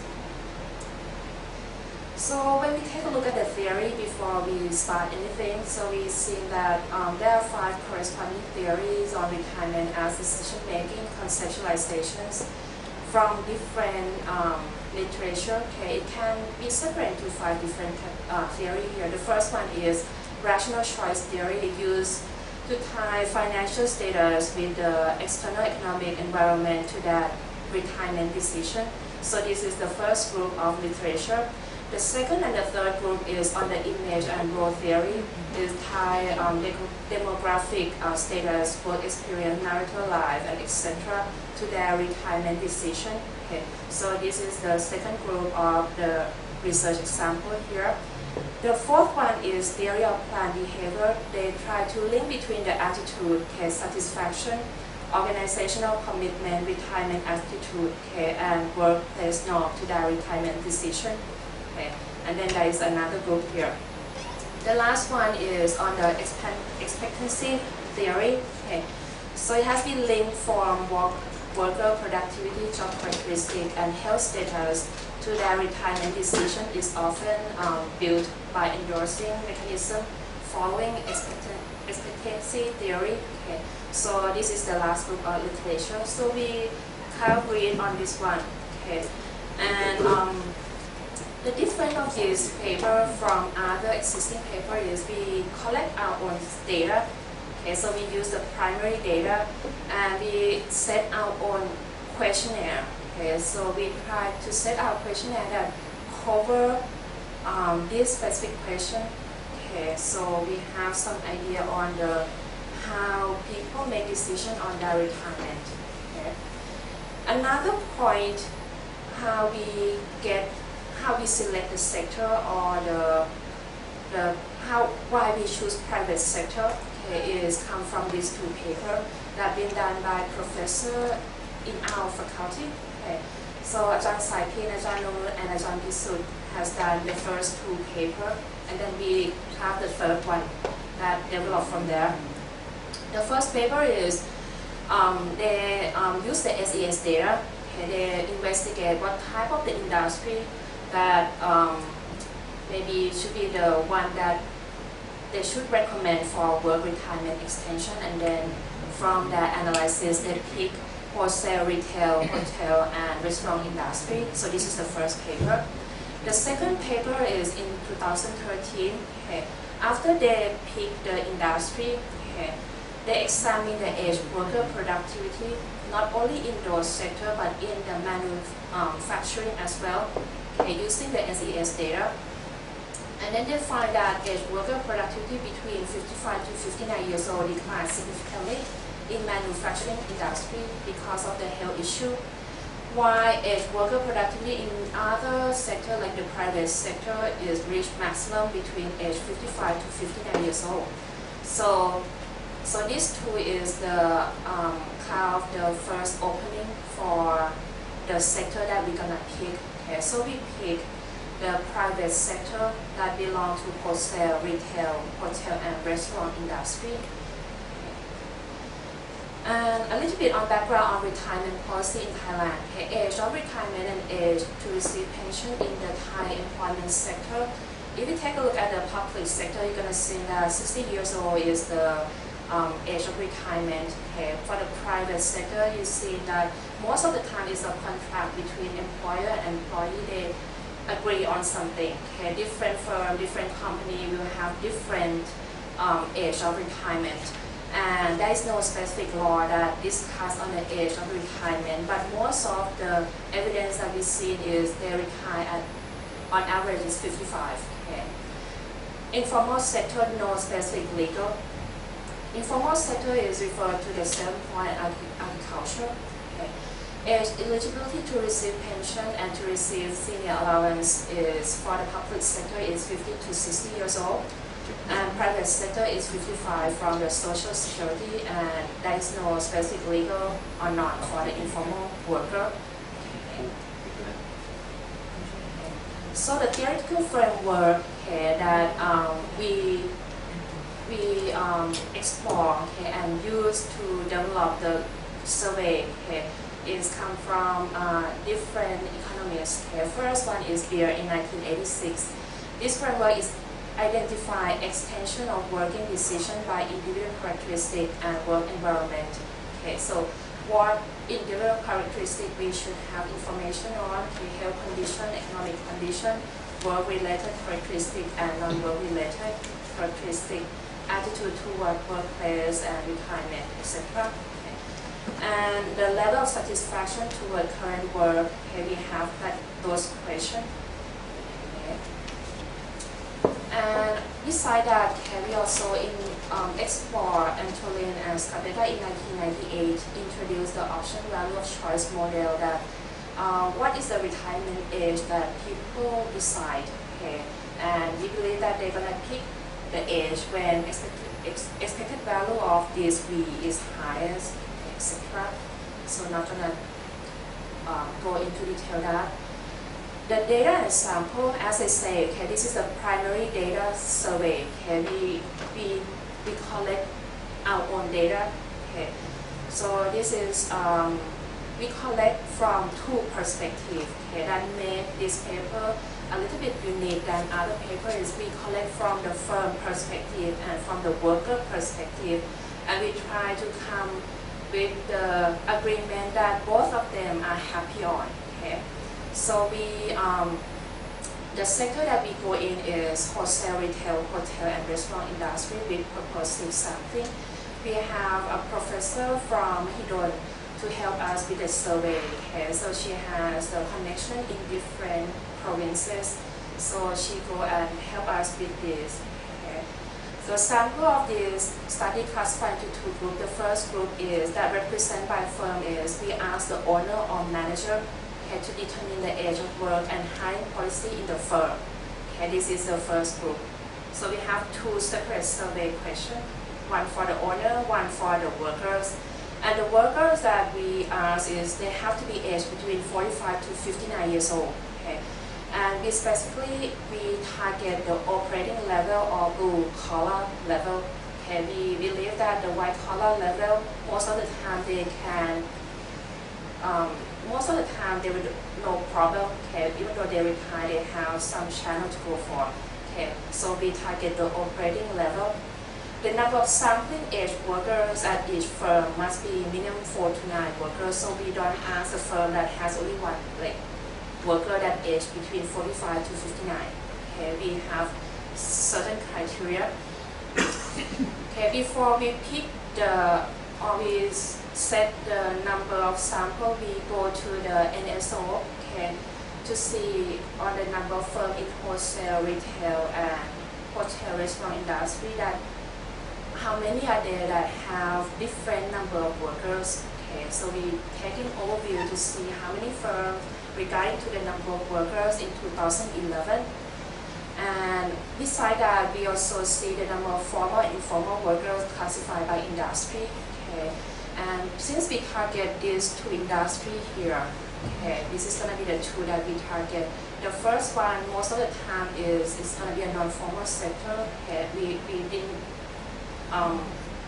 So when we take a look at the theory before we start anything, so we see that there are 5 corresponding theories on retirement as decision-making conceptualizations from different literature. Okay, it can be separated into 5 different theories here. The first one is rational choice theory. It used to tie financial status with the external economic environment to that retirement decision. So this is the first group of literature. The second and the third group is on the image and role theory. Is tie demographic status, work experience, marital life, and etc. to their retirement decision. Okay, so this is the second group of the research example here. The fourth one is theory of planned behavior. They try to link between the attitude, okay, satisfaction, organizational commitment, retirement attitude, okay, and workplace norm to their retirement decision. Okay. And then there is another group here. The last one is on the expectancy theory. Okay. So it has been linked from worker productivity, job characteristic, and health status to their retirement decision is often built by endorsing mechanism following expectancy theory. Okay. So this is the last group of literature. So we have read on this one. Okay. And the difference of this paper from other existing paper is we collect our own data. Okay, so we use the primary data and we set our own questionnaire. Okay, so we try to set our questionnaire that cover this specific question. Okay, so we have some idea on how people make decision on their retirement. Okay. Another point, how we select the sector or why we choose private sector, okay, is come from these 2 papers that been done by professor in our faculty. Okay. So Ajahn Saipin, Ajahn Nur, and Ajahn Pisut has done the first 2 papers, and then we have the third one that developed from there. The first paper is they use the SES data. Okay, they investigate what type of the industry that maybe should be the one that they should recommend for work retirement extension, and then from that analysis they pick wholesale, retail, hotel, and restaurant industry. So this is the first paper. The second paper is in 2013. Okay. After they pick the industry, okay, they examine the age worker productivity, not only in those sectors but in the manufacturing as well. Okay, using the SES data, and then they find that age worker productivity between 55 to 59 years old declines significantly in manufacturing industry because of the health issue, while age worker productivity in other sectors like the private sector is reached maximum between age 55 to 59 years old. So this 2 is the kind of the first opening for the sector that we're gonna pick. Okay, so we pick the private sector that belong to wholesale, retail, hotel, and restaurant industry. Okay. And a little bit on background on retirement policy in Thailand. Okay, age of retirement and age to receive pension in the Thai employment sector. If you take a look at the public sector, you're going to see that 60 years old is the age of retirement. Okay, for the private sector, you see that most of the time it's a contract between employer and employee. They agree on something. Okay, different firm, different company will have different age of retirement. And there is no specific law that discuss on the age of retirement, but most of the evidence that we see is they retire at, on average, is 55. Okay. Informal sector, no specific legal. Informal sector is referred to the self-employed agriculture. Okay. Age eligibility to receive pension and to receive senior allowance is for the public sector is 50 to 60 years old. And private sector is 55 from the social security, and there is no specific legal or not for the informal worker. So the theoretical framework that we explore and use to develop the survey is come from different economists. First one is Beer in 1986. This framework is identify extension of working decision by individual characteristic and work environment. Okay, so what individual characteristic we should have information on, health condition, economic condition, work-related characteristic and non-work-related characteristic, attitude toward workplace and retirement, etc. Okay. And the level of satisfaction toward current work, we have had those questions. And besides that, we also explore Antolin and Scabetta in 1998 introduced the option value of choice model that what is the retirement age that people decide. Okay? And we believe that they're going to pick the age when expected value of this V is highest, etc. So not going to go into detail that. The data and sample, as I say, okay, this is a primary data survey. Okay, we collect our own data. Okay, so this is we collect from two perspectives. Okay, that make this paper a little bit unique than other papers. We collect from the firm perspective and from the worker perspective, and we try to come with the agreement that both of them are happy on. Okay. So the sector that we go in is wholesale, retail, hotel, and restaurant industry with purposive sampling. We have a professor from Hidon to help us with the survey. Okay? So she has the connection in different provinces. So she go and help us with this. Okay? So sample of this study classified into two groups. The first group is that represented by firm is we ask the owner or manager to determine the age of work and hiring policy in the firm. Okay, this is the first group. So we have two separate survey questions, one for the owner, one for the workers. And the workers that we ask is they have to be aged between 45 to 59 years old. Okay, and we specifically target the operating level or blue collar level. Okay, we believe that the white collar level most of the time they can. Most of the time they will no problem. Okay, even though they retire, they have some channel to go for. Okay, so we target the operating level. The number of sampling age workers at each firm must be minimum 4 to 9 workers. So we don't ask a firm that has only one worker that age between 45 to 59. Okay, we have certain criteria. Okay, before we pick we set the number of sample, we go to the NSO, okay, to see on the number of firms in wholesale, retail, and hotel restaurant industry that how many are there that have different number of workers. Okay, so we take an overview to see how many firms regarding to the number of workers in 2011. And beside that, we also see the number of formal and informal workers classified by industry. Okay. And since we target these two industries here, okay, this is going to be the two that we target. The first one, most of the time, is going to be a non-formal sector. Okay, we didn't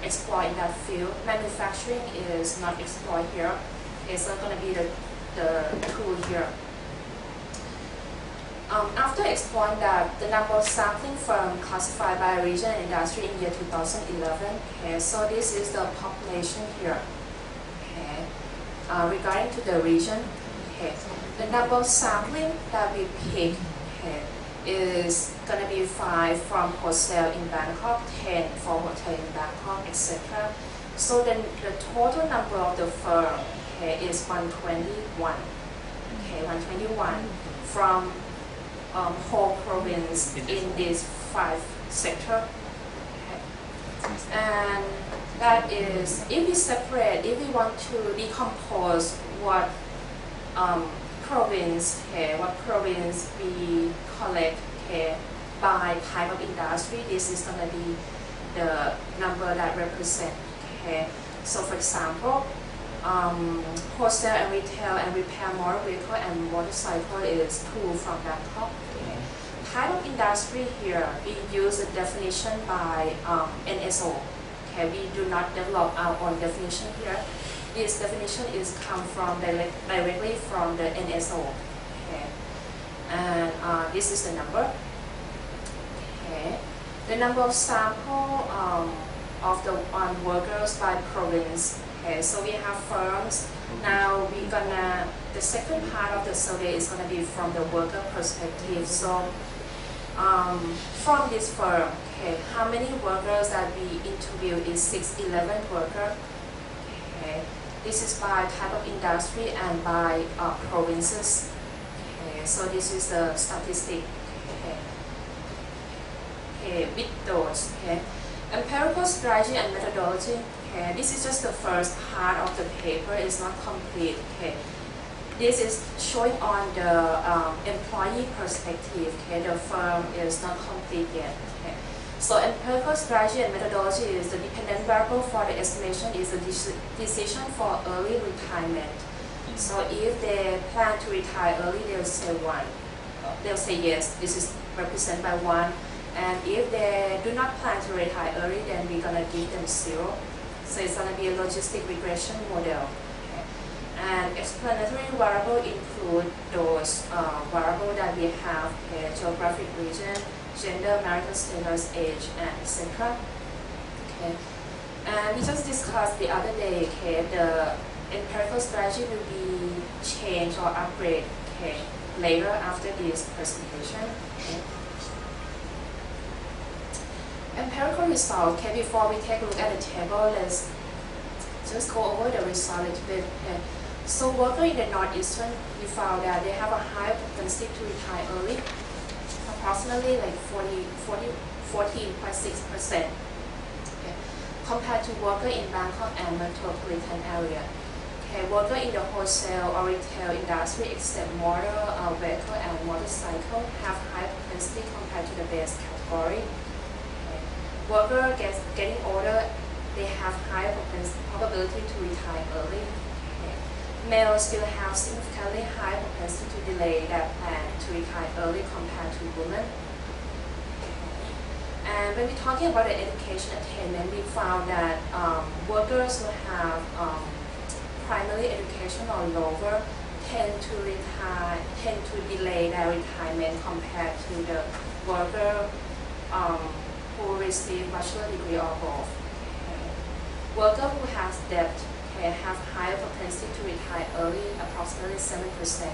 explored in that field. Manufacturing is not explored here. It's not going to be the tool here. After exploring that, the number of sampling firm classified by region and industry in year 2011. Okay, so this is the population here. Okay, regarding to the region, okay, the number of sampling that we pick, okay, is going to be 5 from wholesale in Bangkok, 10 for hotel in Bangkok, etc. So then the total number of the firm, okay, is 121. Okay, 121 from whole province in these 5 sectors. Okay. And that is, if we separate, if we want to decompose what province, okay, what province we collect, okay, by type of industry, this is going to be the number that represent. Okay. So for example, wholesale and retail and repair motor vehicle and motorcycle is 2 from Bangkok. Okay. Type of industry here, we use a definition by NSO. Okay, we do not develop our own definition here. This definition is come from directly from the NSO. Okay. And this is the number. Okay. The number of sample of the workers by province. Okay, so we have firms. Now the second part of the survey is gonna be from the worker perspective. So from this firm, okay, how many workers that we interviewed is 611 workers. Okay, this is by type of industry and by provinces. Okay, so this is the statistic. Okay, okay, with those. Okay, empirical strategy and methodology. Okay, this is just the first part of the paper. It's not complete. Okay, this is showing on the employee perspective. Okay, the firm is not complete yet. Okay, so empirical strategy and methodology is the dependent variable for the estimation is the decision for early retirement. So if they plan to retire early, they'll say 1. They'll say yes. This is represented by 1. And if they do not plan to retire early, then we're gonna give them 0. So it's going to be a logistic regression model. Okay. And explanatory variable include those variables that we have, okay, geographic region, gender, marital status, age, and etc. Okay. And we just discussed the other day, okay, the empirical strategy will be changed or upgraded, okay, later after this presentation. Okay. Empirical result, okay, before we take a look at the table, let's just go over the result a little bit. Okay. So workers in the northeastern, we found that they have a high propensity to retire early, approximately like 14.6%, okay, compared to workers in Bangkok and metropolitan area. Okay, workers in the wholesale or retail industry, except motor vehicle and motorcycle, have high propensity compared to the base category. Workers getting older, they have higher probability to retire early. Okay. Males still have significantly higher propensity to delay their plan to retire early compared to women. Okay. And when we're talking about the education attainment, we found that workers who have primary education or lower tend to delay their retirement compared to the worker who receive bachelor degree or both. Okay. Workers who have debt, okay, have higher propensity to retire early, approximately 7%.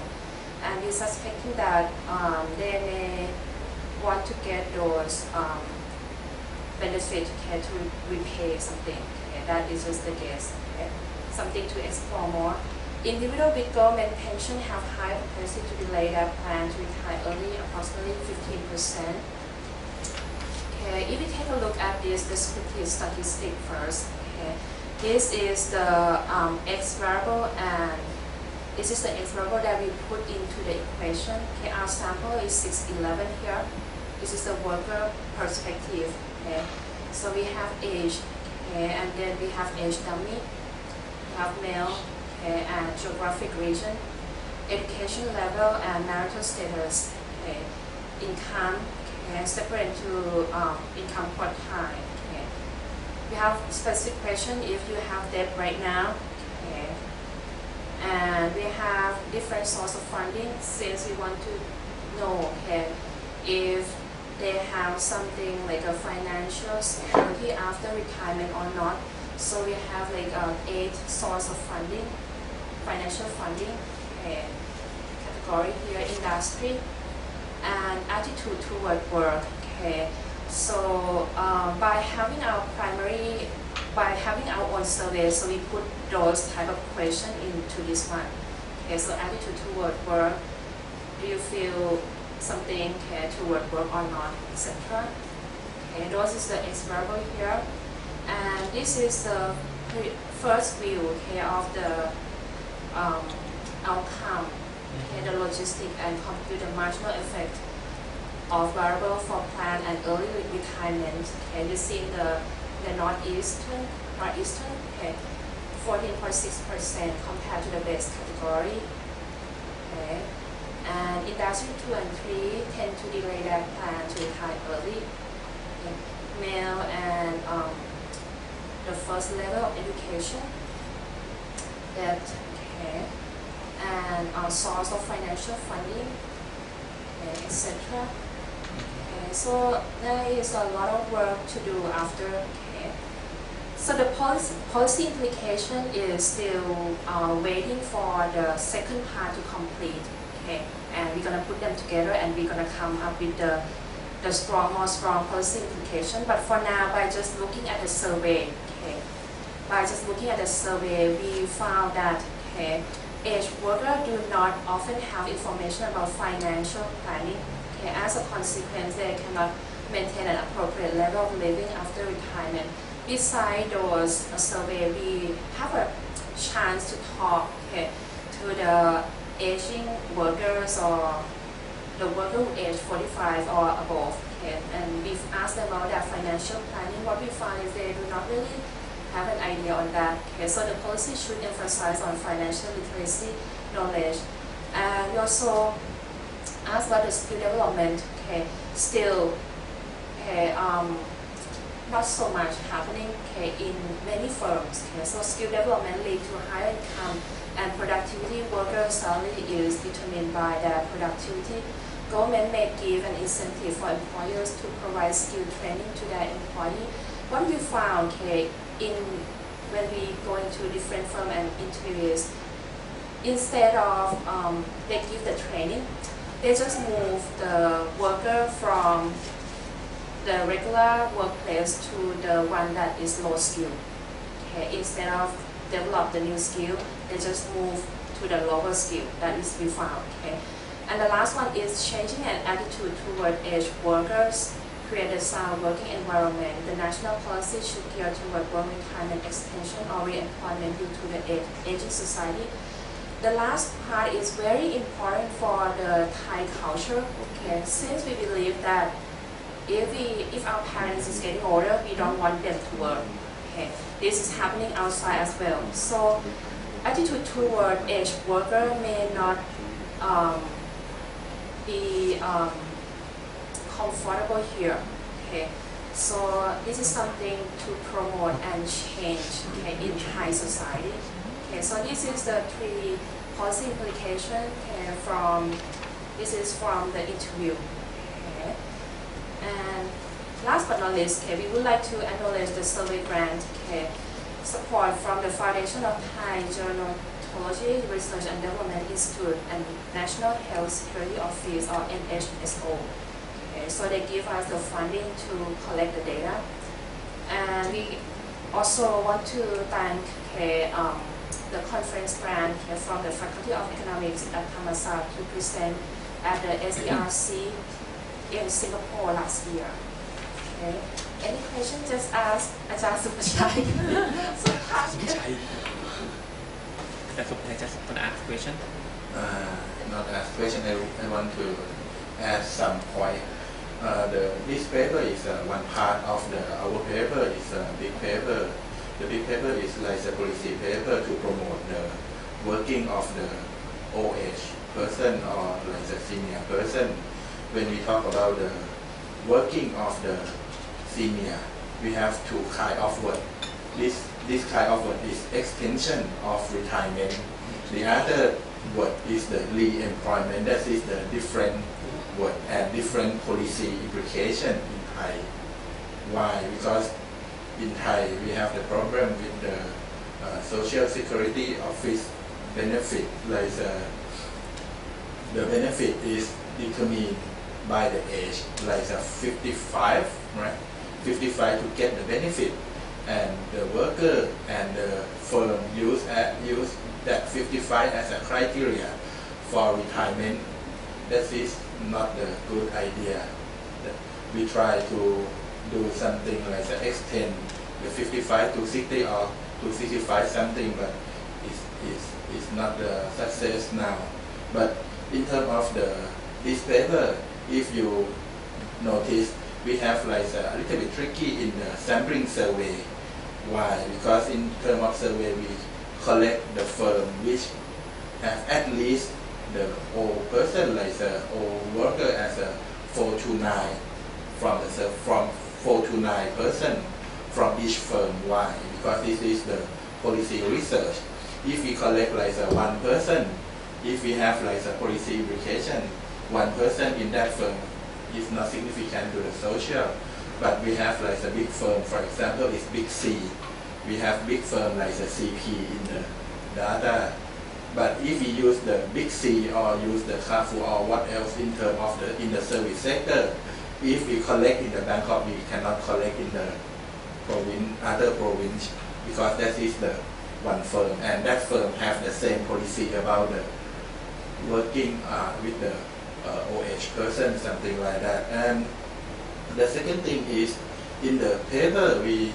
And we're suspecting that they may want to get those benefits, okay, to repay something. Okay. That is just the guess. Okay. Something to explore more. Individuals with government pension have high propensity to delay their plan to retire early, approximately 15%. Okay, if we take a look at this descriptive statistic first, okay, this is the X variable, and this is the X variable that we put into the equation. Okay, our sample is 611 here. This is the worker perspective. Okay, so we have age, okay, and then we have age dummy, we have male, okay, and geographic region, education level, and marital status, okay, income. Okay, separate into income quantile. Okay. we have specific question if you have debt right now. Okay. And we have different source of funding since we want to know, okay, if they have something like a financial security after retirement or not. So we have like 8 source of funding, financial funding, okay, category here, industry, and attitude toward work. Okay, so by having our own survey, so we put those type of question into this one. Okay, so attitude toward work, do you feel something care toward work or not, etc. Okay, those is the X variable here, and this is the first view, okay, of the outcome, okay, the logistic and compute the marginal effect of variable for plan and early retirement. Okay, you see the northeastern, okay, 14.6% compared to the base category. Okay, and industry 2 and 3 tend to delay their plan to retire early. Okay, male and the first level of education, that okay, and source of financial funding, okay, etc. Okay, so there is a lot of work to do after. Okay, so the policy implication is still waiting for the second part to complete. Okay, and we're gonna put them together and we're gonna come up with the more strong policy implication. But for now, by just looking at the survey, okay, we found that okay, aged workers do not often have information about financial planning. Okay, as a consequence, they cannot maintain an appropriate level of living after retirement. Besides those survey, we have a chance to talk okay, to the aging workers or the worker who age 45 or above, okay, and we've asked them about their financial planning. What we find is they do not really have an idea on that. Okay, so the policy should emphasize on financial literacy knowledge. And we also asked about the skill development. Okay, still, okay, not so much happening okay, in many firms. Okay, so skill development leads to higher income and productivity. Worker salary is determined by their productivity. Government may give an incentive for employers to provide skill training to their employee. What we found okay, when we go into different firm and interviews, instead of they give the training, they just move the worker from the regular workplace to the one that is low skill. Okay, instead of develop the new skill, they just move to the lower skill. That is we found. Okay, and the last one is changing an attitude toward aged workers. Create a sound working environment. The national policy should gear toward work retirement extension or re-employment due to the aging society. The last part is very important for the Thai culture. Okay, since we believe that if our parents is getting older, we don't want them to work. Okay, this is happening outside as well. So, attitude toward aged worker may not be comfortable here. Okay, so this is something to promote and change okay, in Thai society. Okay, so this is the 3 policy implication okay, this is from the interview. Okay. And last but not least, okay, we would like to acknowledge the survey grant okay, support from the Foundation of Thai Gerontology Research and Development Institute and National Health Security Office or NHSO. Okay, so they give us the funding to collect the data. And we also want to thank okay, the conference grant okay, from the Faculty of Economics at Thammasat to present at the SERC in Singapore last year. Okay. Any question? Just ask Ajahn Supachai. Just want to ask question. Not ask question. I want to add some point. This paper is one part of our paper. Is a big paper. The big paper is like a policy paper to promote the working of the old age person or like the senior person. When we talk about the working of the senior we have two kind of word. This kind of word is extension of retirement. The other word is the re-employment. That is the different word and different policy implication in Thai. Why? Because in Thai we have the problem with the Social Security Office benefit. Like the benefit is determined by the age, like 55, right? 55 to get the benefit, and the worker and the firm use that 55 as a criteria for retirement. That is not the good idea. We try to do something like extend the 55 to 60 or to 65 something, but it's not the success now. But in terms of this paper, if you notice, we have like a little bit tricky in the sampling survey. Why? Because in terms of survey, we collect the firm which have at least the old person, like the old worker, as a 4 to 9 from 4 to 9 person from each firm. Why? Because this is the policy research. If we collect like one person, if we have like a policy implication, one person in that firm is not significant to the social, but we have like a big firm, for example, is big C. We have big firm like the CP in the data. But if we use the big C or use the Carrefour or what else in terms of in the service sector, if we collect in the Bangkok, we cannot collect in the other province, because that is the one firm, and that firm have the same policy about the working with the OH person, something like that. And the second thing is, in the paper we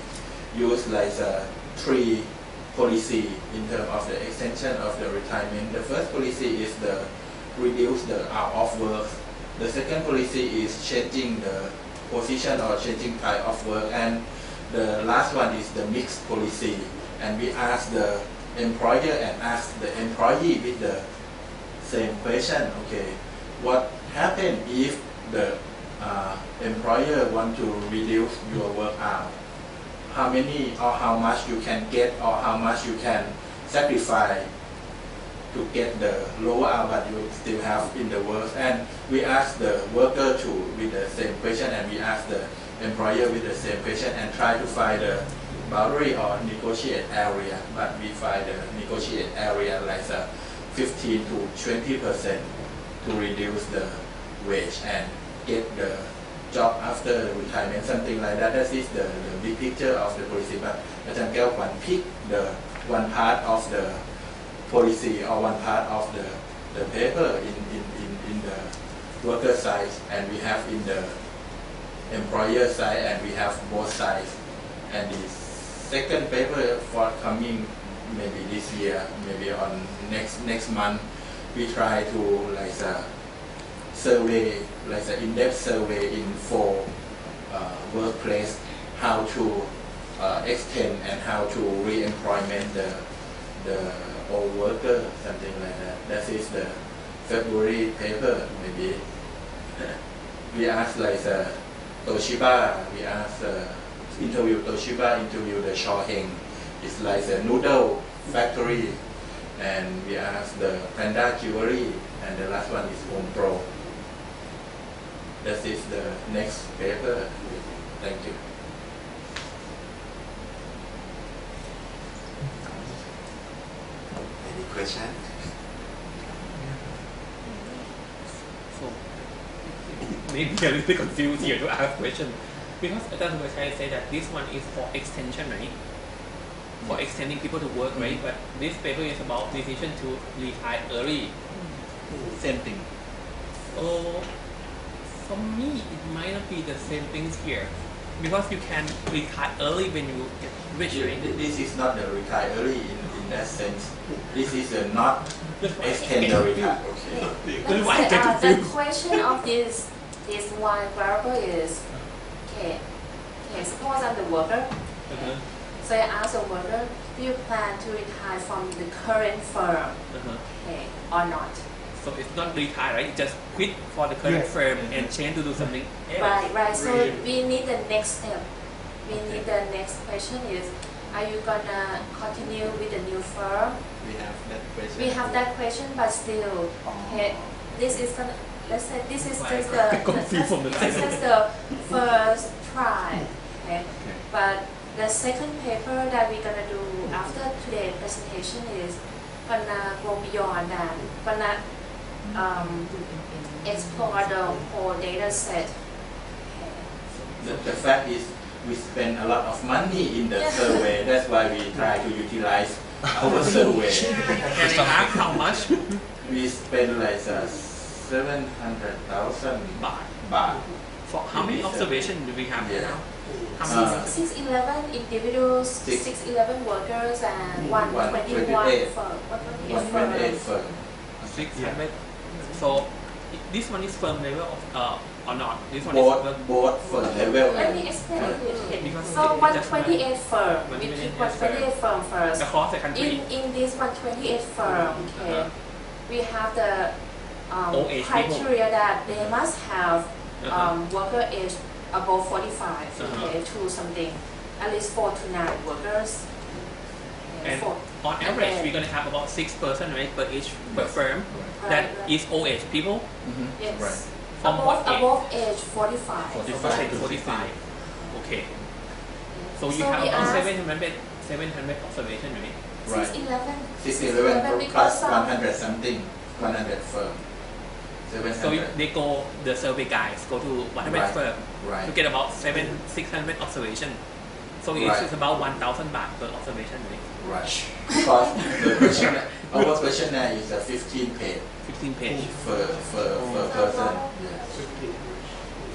use like 3 policy in terms of the extension of the retirement. The first policy is the reduce the hour of work. The second policy is changing the position or changing type of work, and the last one is the mixed policy. And we ask the employer and ask the employee with the same question. Okay, what happen if the employer want to reduce your work hour? How many or how much you can get, or how much you can sacrifice to get the lower hour but you still have in the work? And we ask the worker to with the same question, and we ask the employer with the same question, and try to find the boundary or negotiate area. But we find the negotiate area like 15 to 20% to reduce the wage and get the job after retirement, something like that. That is the big picture of the policy. But Ajahn Kelkwan pick the one part of the policy or one part of the paper in the worker side, and we have in the employer side, and we have both sides. And the second paper forthcoming maybe this year, maybe on next month, we try to like survey, like an in-depth survey in 4 workplace, how to extend and how to re-employment the old worker, something like that. That is the February paper. Maybe we ask like Toshiba, we ask interview Toshiba, interview the Shawheng. It's like a noodle factory, and we ask the Panda Jewelry, and the last one is Home Pro. That is the next paper. Thank you. Any question? So maybe a little bit confused here to ask question, because Ajahn Subhashai said that this one is for extension, right? For extending people to work, right? But this paper is about decision to retire early. Same thing. So for me, it might not be the same things here, because you can retire early when you get rich, right? This is not the retire early in that sense. This is a not extend the retire. Okay. The question of this one variable is, okay, suppose I'm the worker. So I ask the worker, do you plan to retire from the current firm, okay, or not? So it's not retire, right? Just quit for the current firm and change to do something else. Right. So we need the next step. we need the next question is, are you gonna continue with the new firm? We have that question. We have that question, but still, okay, this is gonna, let's say this is just the first try, okay? But the second paper that we're gonna do after today's presentation is gonna go beyond that, gonna explore the whole data set. The fact is, we spend a lot of money in the survey. That's why we try to utilize our survey. Can I ask how much? We spend like 700,000 baht. For how many observations do we have now? How many? 611 individuals, 611 workers, and 121 firm. 128 firm. 600. So this one is firm level or not? This one Both firm level. Let me explain it. So 128 firm. We pick 128 firm first. Across the country. In this 128 firm, okay, we have the criteria that they must have worker age above 45, okay, to something, at least 4 to 9 workers. And on average, we're going to have about 6 person, right, per each per firm. That is old age people. Yes. Right. From what age? Above age 45. 45. Okay. So you have about 700 observation, right? 611. 611 plus 100 something, 100 firm. 700. So they go, the survey guys go to 100 firm to get about 600 observation. So it's about 1,000 baht per observation, right? Right. Because the questionnaire, our questionnaire is a 15 page. 15 page. Per person.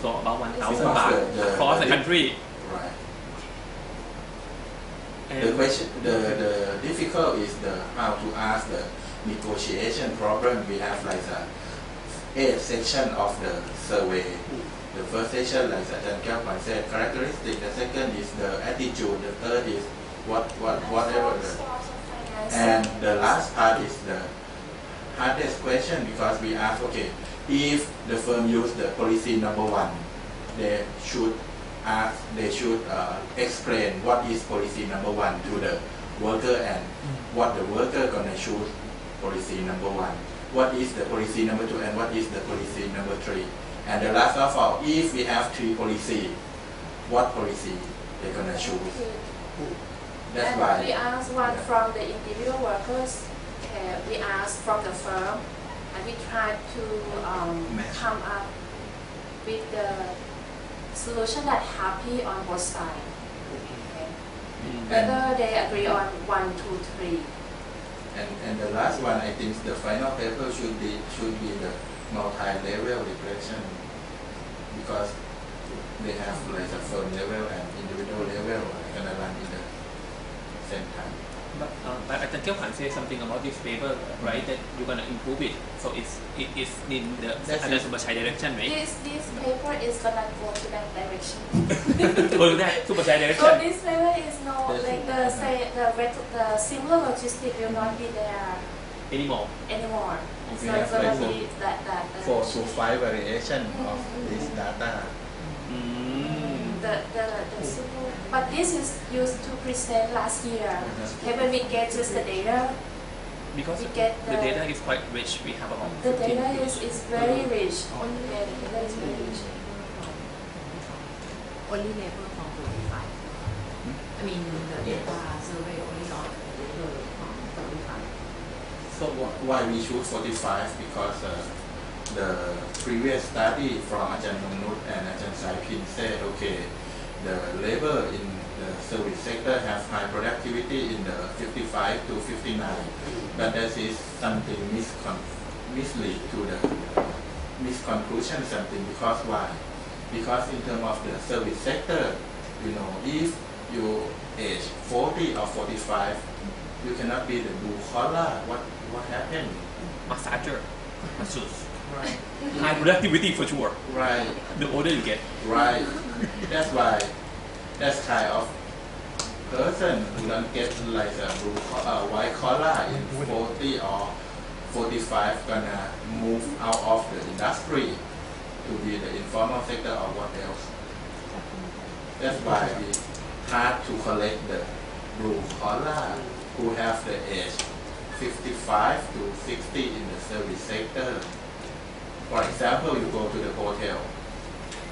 So about 1,000 baht across the country. Right. And The question, the difficult is the how to ask the negotiation problem. We have like a 8 section of the survey. The first section, like Ajahn Kyaokwan said, characteristic. The second is the attitude. The third is whatever. And the last part is the hardest question because we ask, okay, if the firm use the policy number 1, they should explain what is policy number 1 to the worker and what the worker gonna choose policy number 1. What is the policy number 2 and what is the policy number 3? And the last of all, if we have 3 policy, what policy they're gonna choose? That's why. We ask one from the individual workers, we ask from the firm, and we try to come up with the solution that happy on both sides. Okay. Whether they agree on 1, 2, 3. And the last one, I think the final paper should be the multi-level regression because they have like a firm level and individual level gonna run in the same time. But Ajahn Kyaokwan say something about this paper, right? That you're gonna improve it. So it is in the Ajahn Subhachai direction, right? This paper is gonna go to that direction. Go to that Subhachai So direction. this paper is no like the similar logistic will not be there Anymore. So it's gonna be that 4 to 5 variation of this data. the simple, but this is used to present last year. Okay, when we get just the data, Because we get the data is quite rich. We have about the 15 data is very rich. Yeah, the data is very rich. Only level from 45. I mean, the data survey only on level from 45. So why we choose 45? Because the previous study from Ajahn Nunut and Ajahn Saipin said, okay, the labor in the service sector have high productivity in the 55 to 59, but that is something mislead to the misconclusion something. Because why? Because in terms of the service sector, if you age 40 or 45, you cannot be the blue collar. What happened? massager, masseuse. Right. High productivity for sure. Right. The older you get. Right. That's why that's kind of person who don't get like a white collar in 40 or 45 gonna move out of the industry to be the informal sector or what else. That's why hard to collect the blue collar who have the age 55 to 60 in the service sector. For example, you go to the hotel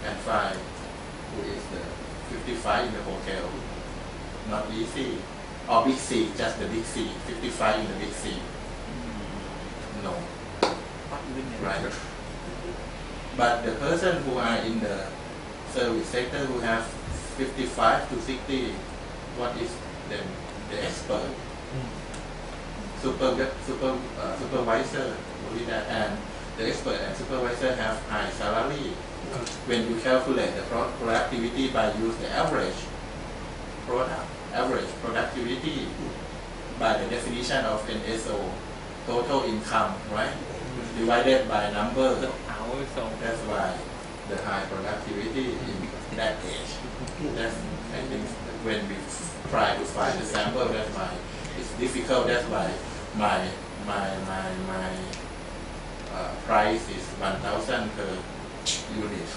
and find who is the 55 in the hotel. Not easy. Or big C, just the big C. 55 in the big C. No. Right. But the person who are in the service sector who have 55 to 60, what is them? The expert. Supervisor, and the expert and supervisor have high salary. When you calculate the productivity by use the average productivity by the definition of NSO, total income, right? Divided by number. That's why the high productivity in that age. That's, I think when we try to find the sample, that's why it's difficult. That's why my price is 1,000 per unit.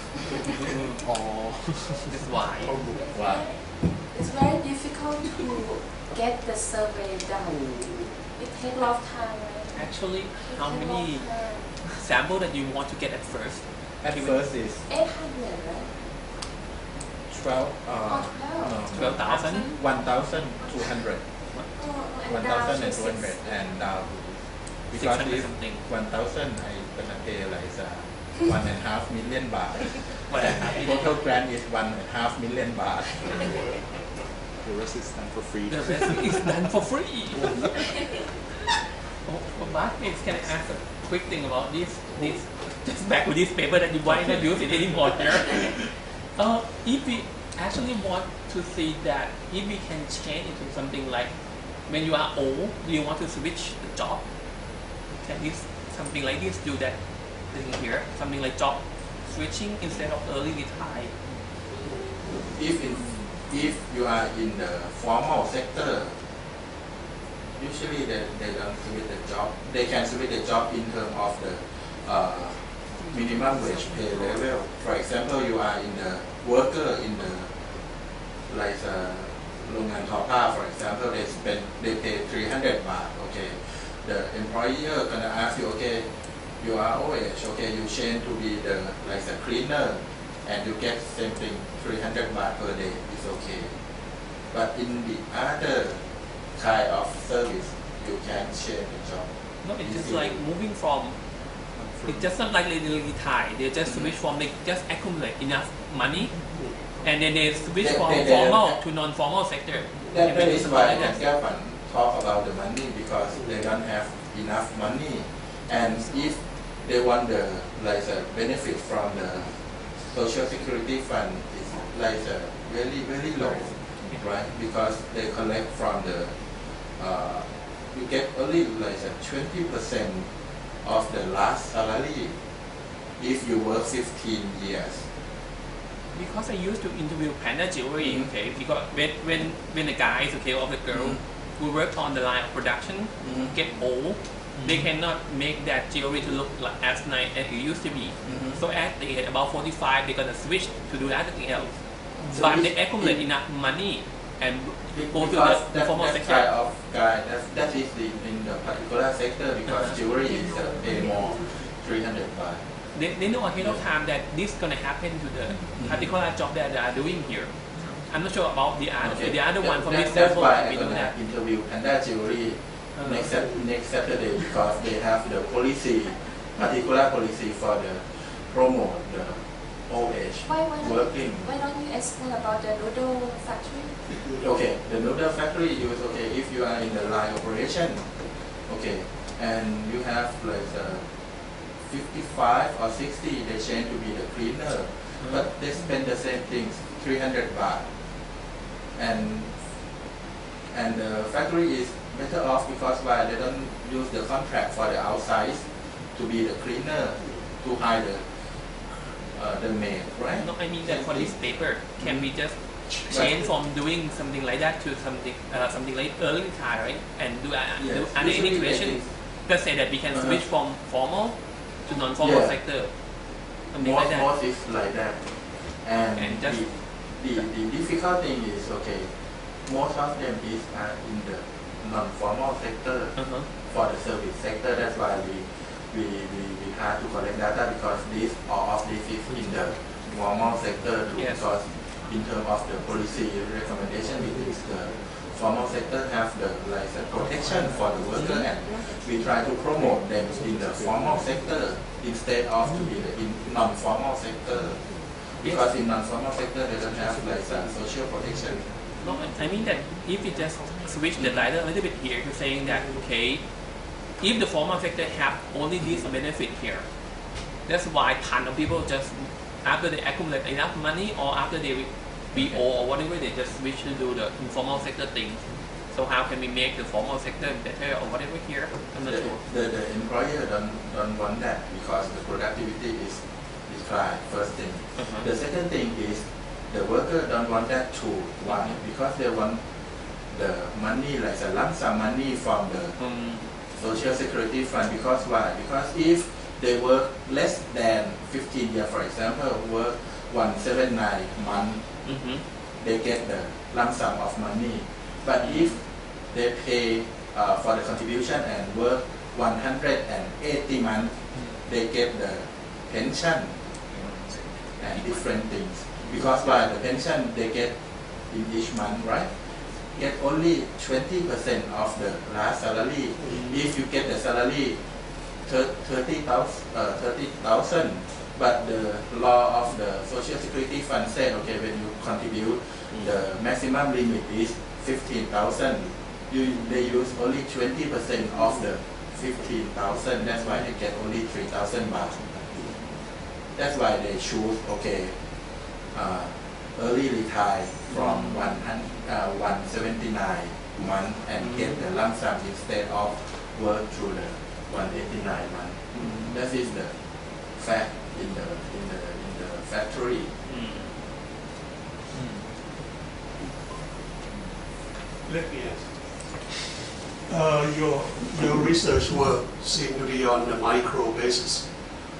That's why. Why? It's very difficult to get the survey done. It takes a lot of time, right? Actually, how It takes a lot many of time. sample that you want to get at first? At first is 800, right? 12. Oh, 12. 12,000. 1,200. And now 1,200 and because 600 if something. 1,000 I gonna pay like 1.5 million baht. What Total grant is 1.5 million baht. The rest is done for free. The rest is done for free. But can I ask a quick thing about this just back to this paper that you why not use it anymore here? If we actually want to see that if we can change into something like when you are old, do you want to switch the job? Can this something like this do that thing here? Something like job switching instead of early retire? If you are in the formal sector, usually they don't switch the job. They can switch the job in terms of the minimum wage pay level. For example, you are in the worker in the like โรงงานทอผ้า for example, they pay 300 baht. Okay, the employer gonna ask you, okay, you are old age, okay, you change to be the like a cleaner, and you get same thing 300 baht per day. It's okay. But in the other kind of service, you can change the job. No, it's just like moving from. It's just not like they retire. They just switch from they just accumulate enough money, and then they switch from formal to non-formal sector. That is why the government talk about the money, because they don't have enough money, and if they want the like a benefit from the social security fund, it's like very low, right? Because they collect from the you get only like 20% of the last salary if you work 15 years. Because I used to interview panda jewelry, okay, because when the guys, okay, or the girl who work on the line of production get old, they cannot make that jewelry to look like as nice as it used to be. So at they get about 45, they're gonna switch to do everything else. But they accumulate enough money and go to the formal that sector. kind of guy, that is in the particular sector, because jewelry is pay more 300 baht. They know ahead of time that this gonna happen to the particular job that they are doing here. I'm not sure about the other one from this That's sample. why We I'm know gonna that. interview Panda Jewelry next Saturday, because they have the policy, particular policy for the promote the old age working. Why don't you explain about the noodle factory? Okay, the noodle factory use, okay, if you are in the line operation, okay, and you have like 55 or 60, they change to be the cleaner, but they spend the same things, 300 baht, and the factory is better off because why they don't use the contract for the outside to be the cleaner to hire the maid, right? No, I mean that for this paper, can we just change from doing something like that to something like early retire, right? And do an integration. Just say that we can switch from formal to non-formal sector. Something like that. Most is like that, and just the difficult thing is okay. Most of them is in the non-formal sector for the service sector. That's why we have to collect data because all of this is in the formal sector too. Yes. Because in terms of the policy recommendation, the formal sector have the protection for the worker, and we try to promote them in the formal sector instead of to be in non-formal sector. Because in non-formal sector they don't have social protection. No, I mean that if we just switch the data a little bit here to saying that okay, if the formal sector have only this benefit here, that's why ton of people just after they accumulate enough money or after they BO or whatever they just switch to do the informal sector things. So how can we make the formal sector better or whatever here? I'm not sure. The employer don't want that because the productivity is declined. First thing. The second thing is the worker don't want that too. Why? Because they want the money like a lump sum money from the social security fund. Because why? Because if they work less than 15 years, for example, work 179 months, they get the lump sum of money. But if they pay for the contribution and work 180 months, they get the pension and different things. Because by the pension they get in each month, right? Get only 20% of the last salary. If you get the salary 30,000, but the law of the Social Security Fund said, okay, when you contribute, the maximum limit is 15,000. They use only 20% of the 15,000. That's why they get only 3,000 baht. That's why they choose, okay, early retire from 179 month and get the lump sum instead of work through the 189 month. That is the fact in the factory. Let me ask. Your research work seems to be on the micro basis.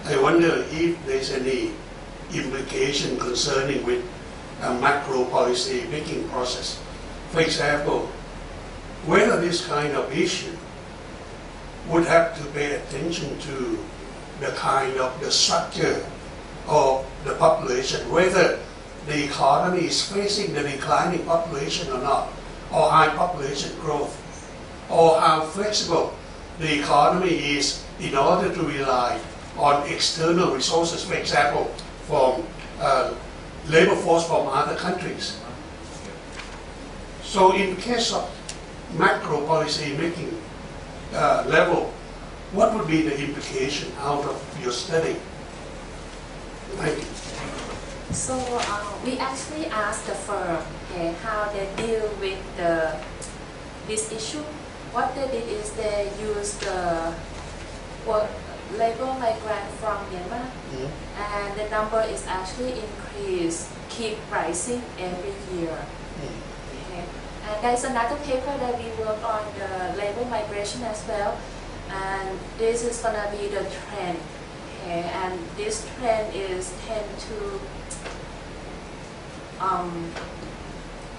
I wonder if there's any implication concerning with a macro policy making process. For example, whether this kind of issue would have to pay attention to the kind of the structure of the population, whether the economy is facing the declining population or not, or high population growth, or how flexible the economy is in order to rely on external resources, for example, from labor force from other countries. So in case of macro policy making level, what would be the implication out of your study? Thank you. So we actually asked the firm how they deal with this issue. What they did is they used the labor migrant from Myanmar, and the number is actually increased, keep rising every year. Okay. And there's another paper that we work on the labor migration as well, and this is gonna be the trend. Okay. And this trend is tend to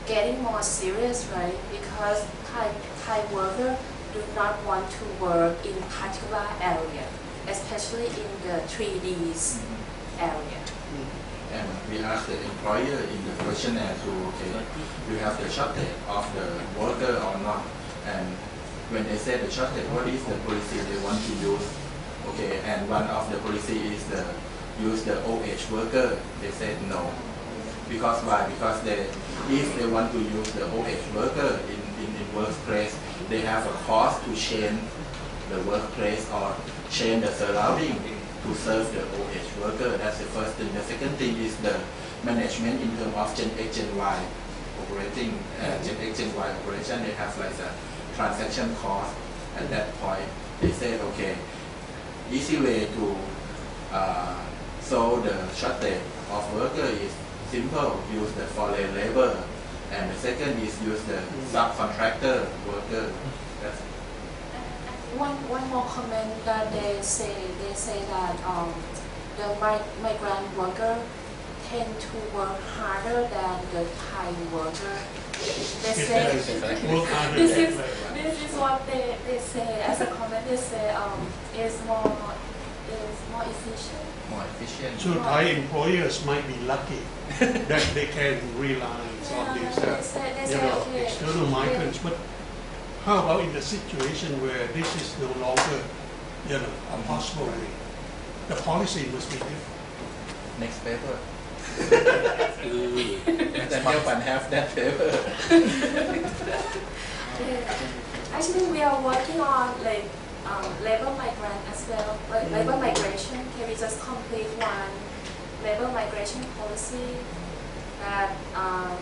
getting more serious, right? Because Thai workers do not want to work in particular area, especially in the 3Ds area. And we asked the employer in the questionnaire to, okay, you have the shortage of the worker or not? And when they say the shortage, what is the policy they want to use? Okay, and one of the policy is the use the old age worker. They said no. Because why? Because if they want to use the old age worker in workplace, they have a cost to change the workplace or change the surrounding to serve the old age worker. That's the first thing. The second thing is the management in terms of Gen X, Gen Y operating. Gen X, Gen Y operation, they have like a transaction cost. At that point, they said, okay, easy way to solve the shortage of worker is simple, use the foreign labor, and the second is use the subcontractor worker. That's One more comment that they say that the migrant worker tend to work harder than the Thai worker. They say this is what they say as a comment. They say is more efficient. more efficient So Thai employers might be lucky that they can rely on these external migrants. But how about in the situation where this is no longer a possible way? The policy must be different. next paper then you can have that paper Actually, we are working on like labor migrant as well, like labor migration. Can we just complete one labor migration policy that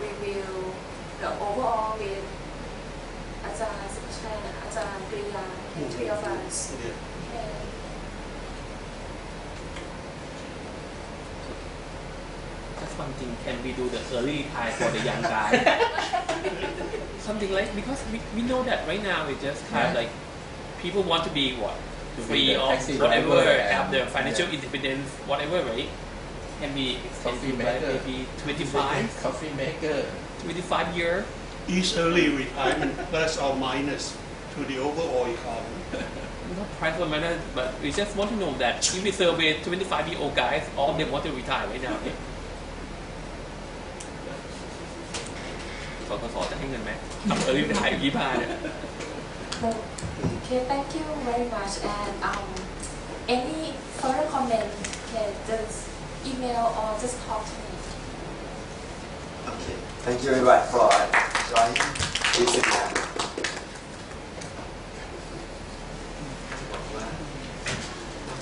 review the overall with Ajahn Suchan, Ajahn Griya, and three of us. Okay. Just one thing, can we do the early retire for the young guy? Something like, because we know that right now it's just kind of like people want to be what? Free the of taxi whatever, driver have the and- financial independence, whatever, right? Can be coffee extended by maker maybe 25 coffee maker 25 years. Is early retirement plus or minus to the overall economy? Not price for matter, but we just want to know that if we survey 25-year-old guys, all of them want to retire right now. สสสจะให้เงินไหมทำearly retire อยู่25เนี่ย Okay, thank you very much. And any further comment, okay, just email or just talk to me. Okay, thank you very much for joining this seminar.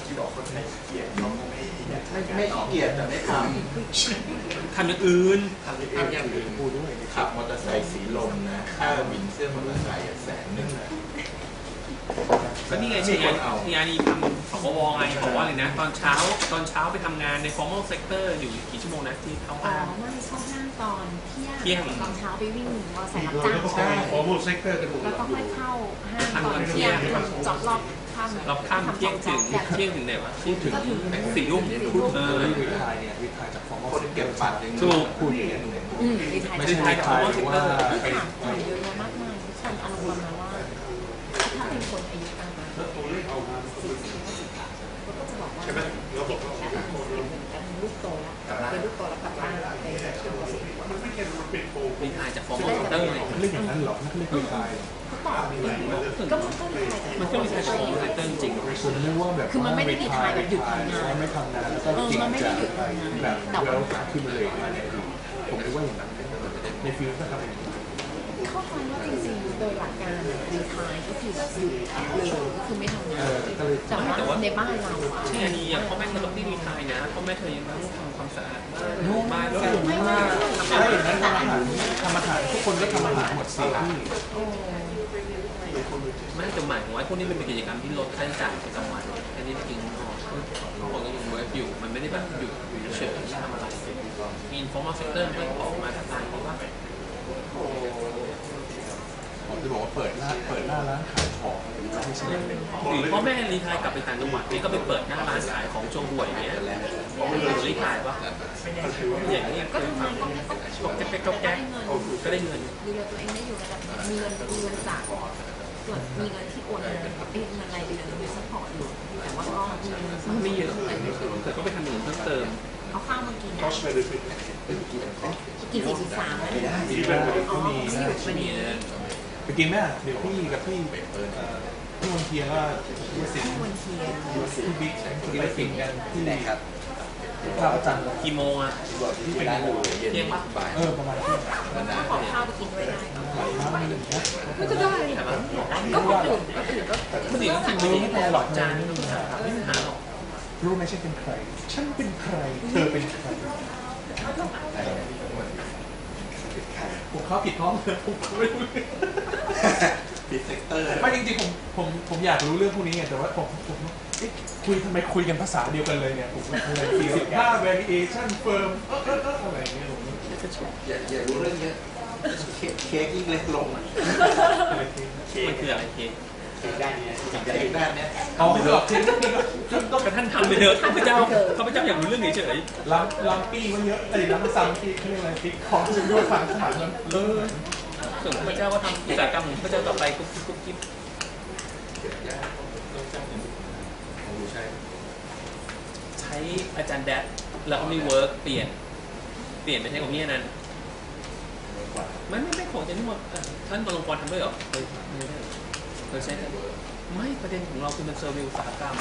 ที่บอกคนไทยเกลียดเขาก็ไม่อยาก ไม่ขี้เกียจแต่ไม่ท ทำอย่างอื่น ทำอย่างอื่นพูดด้วย ำขับมอเตอร์ไซค์สีลมนะค่าวินเสื้อมอเตอร์ไซค์100,000นะ ก็นี่ไงชยานีทำสกวไงบอกว่าเลยนะตอนเช้าไปทำงานใน formal sector อยู่กี่ชั่วโมงนะที่เข้า อ๋อ ห้าง ไม่เข้าห้างตอนเที่ เที่ ย ย ง ง ตอนเช้าไปวิ่งมอเตอร์ไซค์รับ โดย จ้าง เฉพาะ formal sector กันหมด แล้วก็ค่อยเข้าห้างตอนเที่ยงทำจอดรอบค่ำ รอบค่ำเที่ยงถึงไหนวะเที่ยงถึง4 ทุ่ม วิทยวิทยจากฟอร์มอล คนเก็บบัตรยัง ถูก พูดอย่างนี้ รีไทย ไม่ใช่วิทยหรือว่าไป ถามคนเยอะแยะมากมายทุกคนอารมณ์ประมาณว่าถ้าเป็นคนอายุประมาณก็จะบอกว่า ใช่ไหมเราบอกว่า แล้วเหมือนกันลูกโตแล้วเป็นลูกโตแล้วกลับบ้านไปเที่ยว มันไม่ใช่มันเป็นโปร รีไทายจาก formal sector เลย เรื่องอย่างนั้นหรอเรื่องวิทย ก็ตอบก็มันก็รีไทยแต่ มันก็รีไทายจาก formal sector จริง ผมนึกว่าแบบไม่ทำงานแล้วก็กินจะแบบเวลขาขึ้นมาเลยผมนึกว่าอย่างนั้นในฟิลก็ทำอย่างนี้ เข้าใจว่าจริงๆโดยหลักการรีไทยก็คือแบบหยุดเลยก็คือไม่ทำงานแต่ว่าในบ้านเราอะ ชยานีพ่อแม่เธอต้องรีไทายนะพ่อแม่เธอยังต้องทำความสะอาดบ้าน ถ้าอย่างนั้นทำอาหารทุกคนก็ทำอาหารหมดสิที่ ไม่จะหมายถึงว่าพวกนี้มันเป็นกิจกรรมที่ลดค่าใช้จ่ายประจำวันอันนี้จริงๆทุกคนก็ยังเวิร์กอยู่มันไม่ได้แบบอยู่เฉยๆไม่ทำอะไรมี informal sector ที่ออกมาทำงานเพราะว่า ผมจะบอกว่าเปิดหน้าร้านขายของไม่ใช่เป็น หรือพ่อแม่รีไทายกลับไปต่างจังหวัดนี่ก็ไปเปิดหน้าร้านขายของโชว์หวยเนี่ยรีไทายปะอย่างนี้ ก็ทำงานก็ไม่ต้อง ก็แก๊กก็ได้เงิน ดูแลตัวเองได้อยู่ระดับมีเงินจากส่วนมีเงินที่โอนเงินรายเดือนมีซัพพอร์ตอยู่แต่ว่าก็มีเงิน ไม่เยอะแต่ก็ไปทำอย่างอื่นเพิ่มเติม เอาข้าวมากิน cost benefit กิน43นะ ที่เป็น อ๋อ มี วันนี้ ไปกินไหมเดี๋ยวพี่กับพี่วันเทียก็ยี่สิบ วันเทียน พี่บิ๊กไปกินกันที่ไหนครับข้าวประจันทร์ กี่โมงอ่ะ ที่เป็นหมู เที่ยงปะ ประมาณที่ ถ้าขอข้าวไปกินด้วยได้ ข้าวไม่หนึ่งนะ ก็ได้ แต่ว่า ก็คนอื่นก็ ผู้หญิงสั่งไม่ได้แต่หลอกจานไม่มีปัญหาหรอก รู้ไหมฉันเป็นใครฉันเป็นใครเธอเป็นใครผมเข้าผิดท้องเลยผมไม่รู้ ผิดเซกเตอร์ ไม่จริงๆผมอยากรู้เรื่องพวกนี้ไงแต่ว่าผมทำไมคุยกันภาษาเดียวกันเลยเนี่ยผมอะไร15 variation firm อะไรเงี้ยผม อย่ารู้เรื่องเยอะเค้กยิ่งเล็กลง มันคืออะไรเค้ก ด้านเนี้ย เอาไม่หรอกคือนี่ก็ กระท่านทำไปเถอะข้าพเจ้าอยากรู้เรื่องเฉย ล้ำปีไว้เยอะไอ้ล้ำซ้ำปีเขาเรียกอะไรติ๊กของจะด้วยทางขนาดนั้น ส่วนข้าพเจ้าก็ทำอุตสาหกรรมของข้าพเจ้าต่อไปกุ๊บกิ๊บใช้อาจารย์แดดแล้วก็มีเวิร์กเปลี่ยนไปใช้ของพี่นั้นไม่ของอาจารย์ที่หมดท่านตรงกรทำด้วยเหรอเคยใช้ไม่ประเด็นของเราคือมันเซอร์วิสอุตสาหกรรม